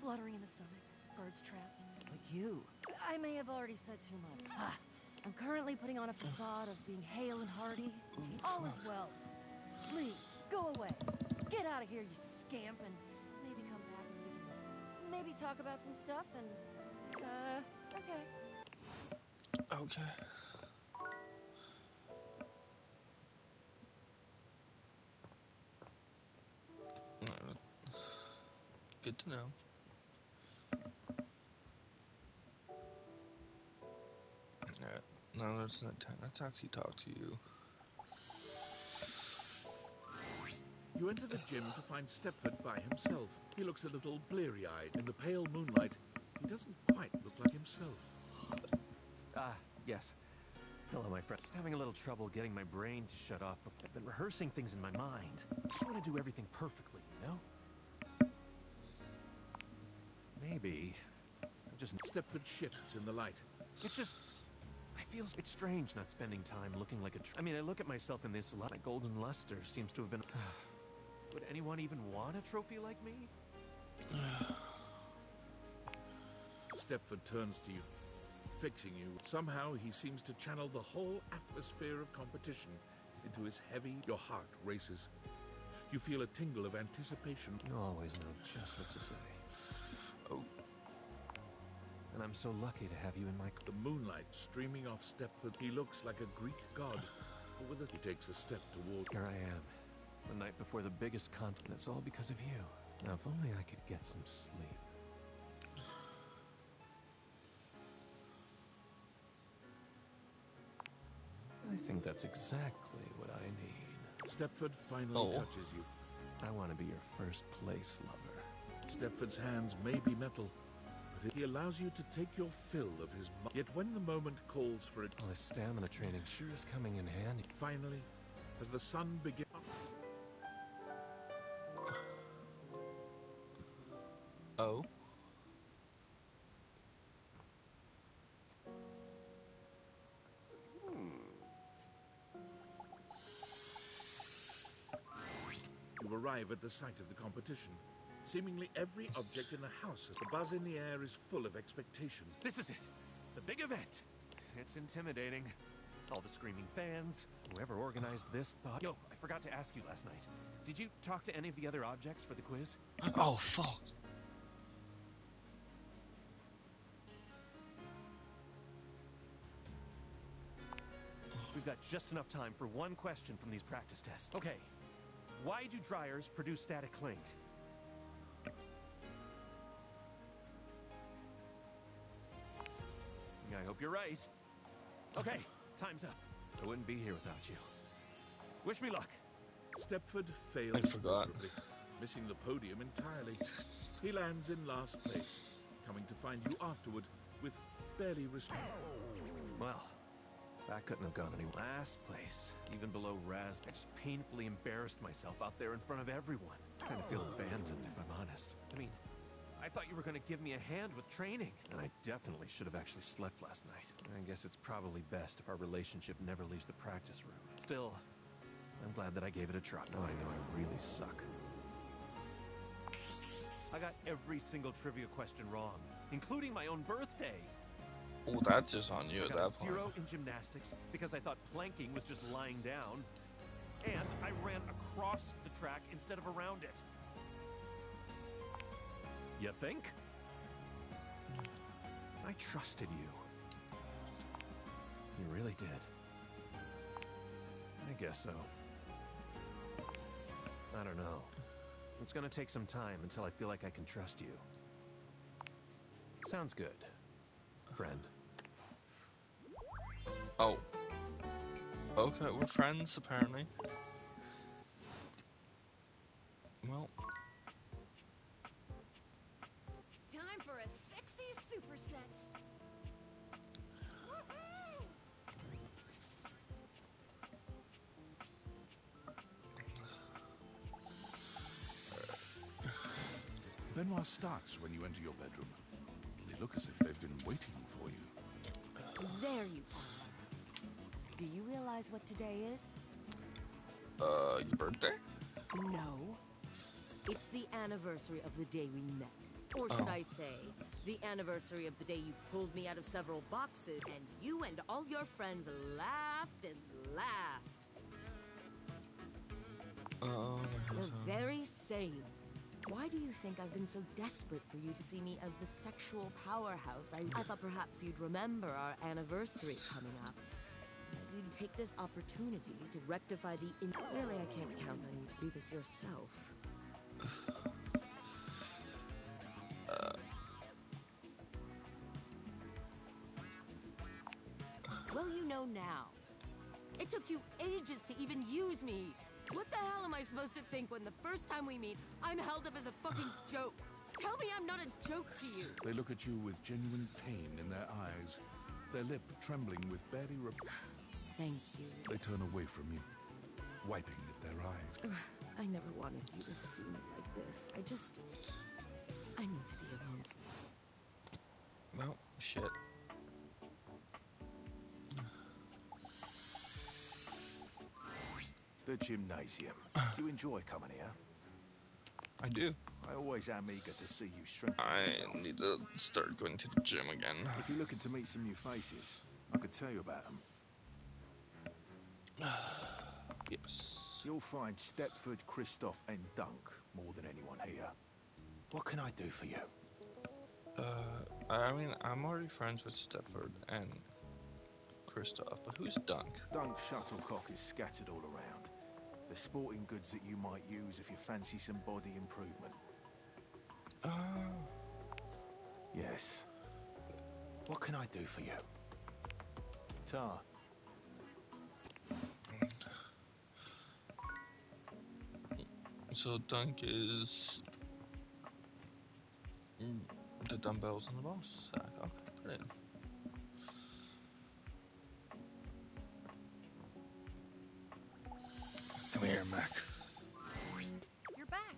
Fluttering in the stomach, birds trapped, like you. I may have already said too much. I'm currently putting on a facade of being hale and hearty. All is well. Please, go away. Get out of here, you scamp, and maybe come back and we can maybe talk about some stuff and, okay. Okay. Good to know. Alright, now it's not time. Let's actually talk to you. You enter the gym to find Stepford by himself. He looks a little bleary-eyed in the pale moonlight. He doesn't quite look like himself. Yes. Hello, my friend. Just having a little trouble getting my brain to shut off before. I've been rehearsing things in my mind. Just want to do everything perfectly, you know? Maybe. I'm just... Stepford shifts in the light. It's just... I feel it's strange not spending time looking like a... I mean, I look at myself in this light. My golden luster seems to have been... Would anyone even want a trophy like me? Stepford turns to you, fixing you. Somehow he seems to channel the whole atmosphere of competition into his heavy... Your heart races. You feel a tingle of anticipation. You always know just what to say. Oh. And I'm so lucky to have you in my... The moonlight streaming off Stepford. He looks like a Greek god. But with it, he takes a step toward... Here I am. The night before the biggest contest. It's all because of you. Now, if only I could get some sleep. I think that's exactly what I need. Stepford finally touches you. I want to be your first place lover. Stepford's hands may be metal, but he allows you to take your fill of his... Yet when the moment calls for it... Well, his stamina training sure is coming in handy. Finally, as the sun begins... Oh? You arrive at the site of the competition. Seemingly every object in the house, as the buzz in the air is full of expectation. This is it! The big event! It's intimidating. All the screaming fans, whoever organized this thought... Yo, I forgot to ask you last night. Did you talk to any of the other objects for the quiz? Oh, fuck. We've got just enough time for one question from these practice tests. Okay. Why do dryers produce static cling? I hope you're right. Okay, time's up. I wouldn't be here without you. Wish me luck. Stepford fails miserably, missing the podium entirely. He lands in last place, coming to find you afterward with barely respect. Well, that couldn't have gone any last place. Even below Raz, I just painfully embarrassed myself out there in front of everyone. I kind of feel abandoned, if I'm honest. I mean, I thought you were going to give me a hand with training. And I definitely should have actually slept last night. I guess it's probably best if our relationship never leaves the practice room. Still, I'm glad that I gave it a try. Now I know I really suck. I got every single trivia question wrong, including my own birthday. Oh, that's just on you at I got that point. 0 in gymnastics because I thought planking was just lying down. And I ran across the track instead of around it. You think? I trusted you. You really did. I guess so. I don't know. It's gonna take some time until I feel like I can trust you. Sounds good, friend. Oh. Okay, we're friends, apparently. Well. Time for a sexy superset. Benoit starts when you enter your bedroom. They look as if they've been waiting for you. There you are. Do you realize what today is? Your birthday? No. It's the anniversary of the day we met. Or should I say, the anniversary of the day you pulled me out of several boxes and you and all your friends laughed and laughed. The very same. Why do you think I've been so desperate for you to see me as the sexual powerhouse? I thought perhaps you'd remember our anniversary coming up. You'd take this opportunity to rectify the Really, I can't count on you to do this yourself. Well, you know now. It took you ages to even use me. What the hell am I supposed to think when the first time we meet, I'm held up as a fucking joke? Tell me I'm not a joke to you. They look at you with genuine pain in their eyes, their lip trembling with barely Thank you. They turn away from you, wiping at their eyes. I never wanted you to see me like this. I need to be alone. Well, shit. The gymnasium. Do you enjoy coming here? I do. I always am eager to see you strengthen I yourself. need to start going to the gym again. If you're looking to meet some new faces, I could tell you about them. Yes. You'll find Stepford, Christoph, and Dunk more than anyone here. What can I do for you? I mean, I'm already friends with Stepford and Kristoff, but who's Dunk? Dunk's shuttlecock is scattered all around. They're sporting goods that you might use if you fancy some body improvement. Yes. What can I do for you? Tar. So Dunk is the dumbbells in the ball sack. Okay, brilliant. Come here, Mac. You're back.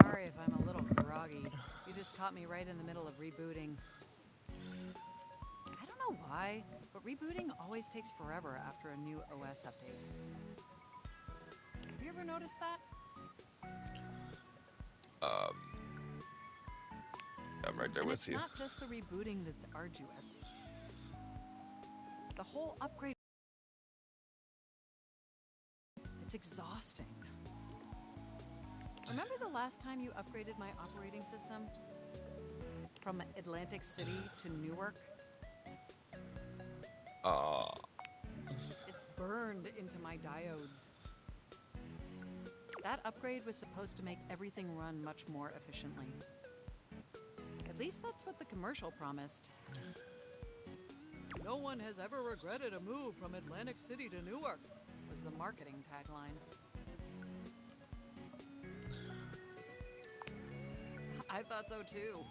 Sorry if I'm a little groggy. You just caught me right in the middle of rebooting. I don't know why, but rebooting always takes forever after a new OS update. Have you ever noticed that? I'm right there And with it's you. not just the rebooting that's arduous. The whole upgrade... It's exhausting. Remember the last time you upgraded my operating system? From Atlantic City to Newark? It's burned into my diodes. That upgrade was supposed to make everything run much more efficiently. At least that's what the commercial promised. No one has ever regretted a move from Atlantic City to Newark, was the marketing tagline. I thought so too.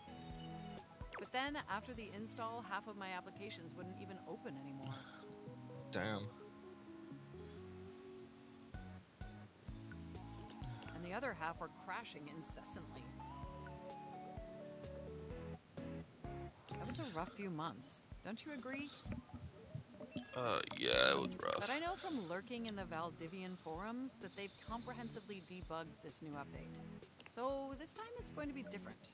But then, after the install, half of my applications wouldn't even open anymore. Damn. And the other half were crashing incessantly. That was a rough few months. Don't you agree? Yeah, it was rough. But I know from lurking in the Valdivian forums that they've comprehensively debugged this new update. So this time it's going to be different.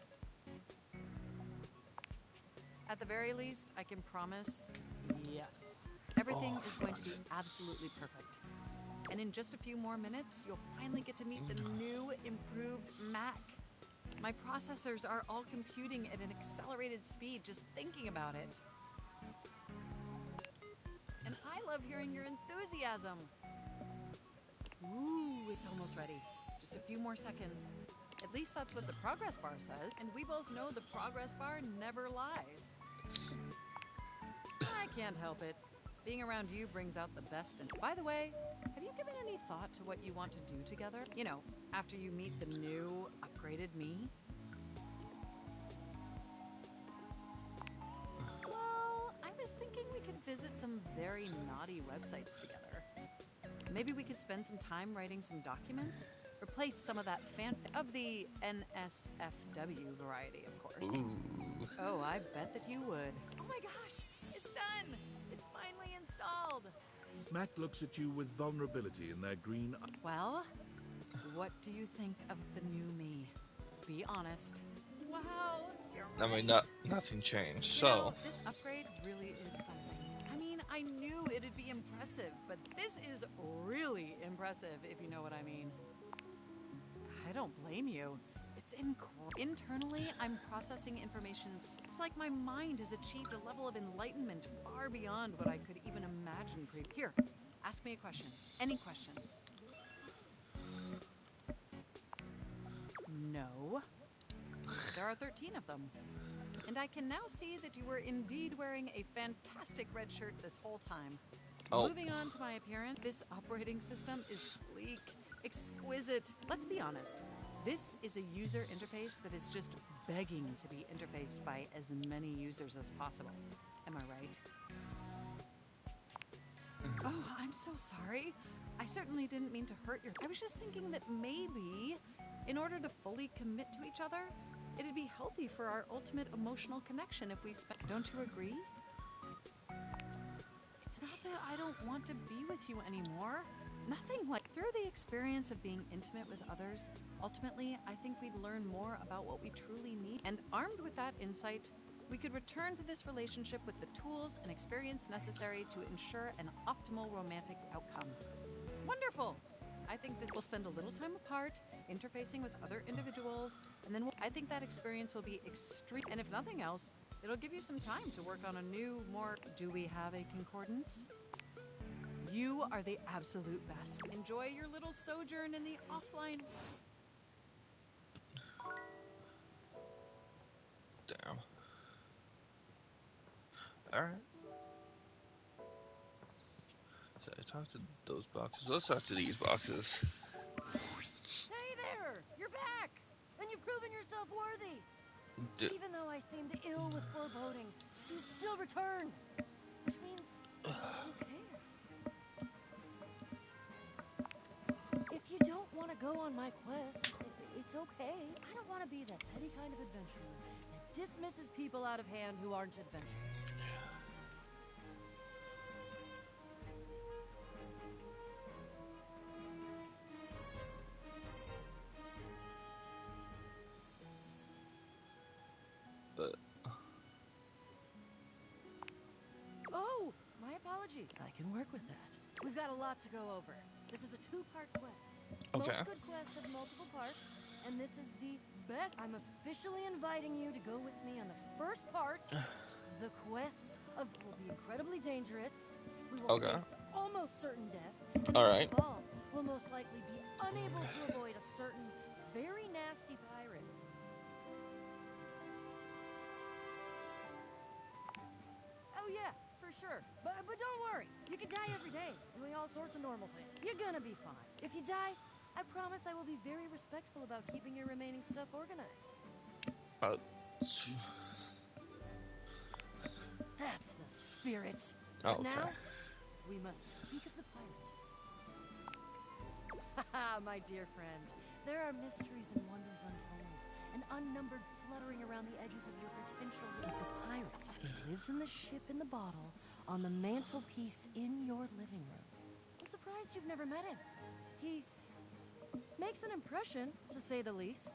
At the very least, I can promise, yes. Everything is going to be absolutely perfect. And in just a few more minutes, you'll finally get to meet the new, improved Mac. My processors are all computing at an accelerated speed just thinking about it. And I love hearing your enthusiasm. Ooh, it's almost ready. Just a few more seconds. At least that's what the progress bar says, and we both know the progress bar never lies. I can't help it. Being around you brings out the best in. By the way, have you given any thought to what you want to do together? You know, after you meet the new, upgraded me? Well, I was thinking we could visit some very naughty websites together. Maybe we could spend some time writing some documents? Replace some of that fanfic of the NSFW variety, of course. Ooh. Oh, I bet that you would. Oh my gosh, it's done! It's finally installed! Mac looks at you with vulnerability in their green eyes. Well, what do you think of the new me? Be honest. Wow, you're right. I mean, nothing changed, You know, this upgrade really is something. I mean, I knew it'd be impressive, but this is really impressive, if you know what I mean. I don't blame you. It's incredible. Internally, I'm processing information. It's like my mind has achieved a level of enlightenment far beyond what I could even imagine. Here, ask me a question. Any question. No. There are 13 of them. And I can now see that you were indeed wearing a fantastic red shirt this whole time. Oh. Moving on to my appearance, this operating system is sleek, exquisite. Let's be honest. This is a user interface that is just begging to be interfaced by as many users as possible. Am I right? Oh, I'm so sorry. I certainly didn't mean to hurt your... I was just thinking that maybe, in order to fully commit to each other, it'd be healthy for our ultimate emotional connection if we spend... Don't you agree? It's not that I don't want to be with you anymore. Nothing like... Through the experience of being intimate with others, ultimately, I think we'd learn more about what we truly need. And armed with that insight, we could return to this relationship with the tools and experience necessary to ensure an optimal romantic outcome. Wonderful! I think that we'll spend a little time apart, interfacing with other individuals, and then I think that experience will be extreme. And if nothing else, it'll give you some time to work on a new, more... Do we have a concordance? You are the absolute best. Enjoy your little sojourn in the offline... Damn. Alright. So I talked to those boxes. Let's talk to these boxes. Hey there! You're back! And you've proven yourself worthy! Even though I seemed ill with foreboding, you still returned! Which means you care. If you don't want to go on my quest, it's okay. I don't want to be that petty kind of adventurer that dismisses people out of hand who aren't adventurous. But... Oh, my apology. I can work with that. We've got a lot to go over. This is a two-part quest. Okay. Most good quests have multiple parts, and this is the best. I'm officially inviting you to go with me on the first part. The quest of will be incredibly dangerous. We will face almost certain death. And Alright. most of all, we'll most likely be unable to avoid a certain very nasty pirate. Oh yeah, for sure. But don't worry. You can die every day, doing all sorts of normal things. You're gonna be fine. If you die, I promise I will be very respectful about keeping your remaining stuff organized. That's the spirit. But now, we must speak of the pirate. Haha, my dear friend. There are mysteries and wonders untold, and unnumbered fluttering around the edges of your potential. The pirate lives in the ship in the bottle on the mantelpiece in your living room. I'm surprised you've never met him. He makes an impression, to say the least.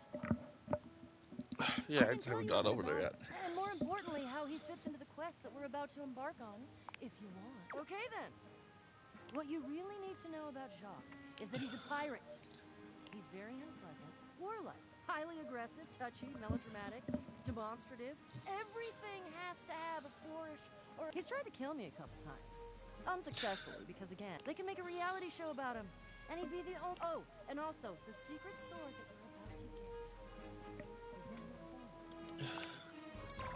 Yeah, I I can tell haven't you got a bit over there about yet. him, and more importantly, how he fits into the quest that we're about to embark on, if you want. Okay then. What you really need to know about Jacques is that he's a pirate. He's very unpleasant, warlike, highly aggressive, touchy, melodramatic, demonstrative. Everything has to have a flourish, or he's tried to kill me a couple times. Unsuccessfully, because again, they can make a reality show about him. And he'd be the only— Oh, and also, the secret sword that we're about to get is in the hole.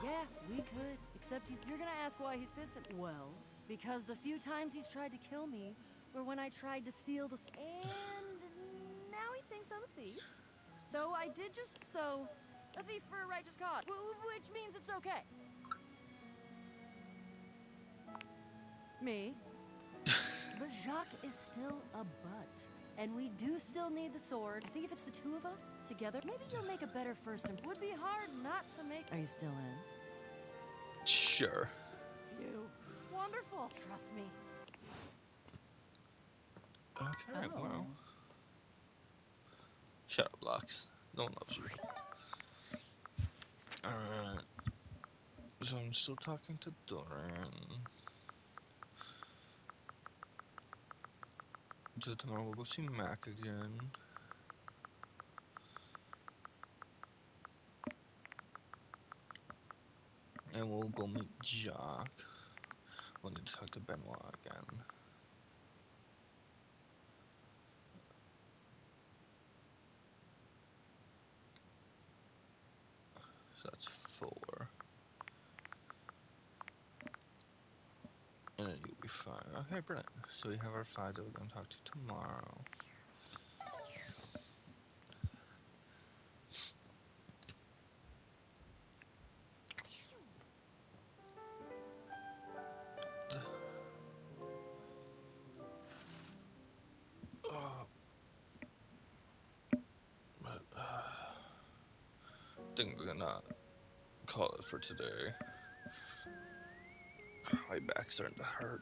Yeah, we could, except you're gonna ask why he's pissed at me. Well, because the few times he's tried to kill me were when I tried to steal the— And now he thinks I'm a thief. Though I did just— So, a thief for a righteous cause, which means it's okay. Me? But Jacques is still a butt. And we do still need the sword. I think if it's the two of us together, maybe you'll make a better first impression. Would be hard not to make— Are you still in? Sure. Phew. Wonderful. Trust me. Okay, well. Shut up, Lux. No one loves you. Alright. So I'm still talking to Dorian. So tomorrow we'll go see Mac again. And we'll go meet Jacques. We'll need to talk to Benoit again. So that's 4. And then you'll be 5. Okay, brilliant. So we have our 5 that we're going to talk to tomorrow. I think we're gonna call it for today. My back's starting to hurt.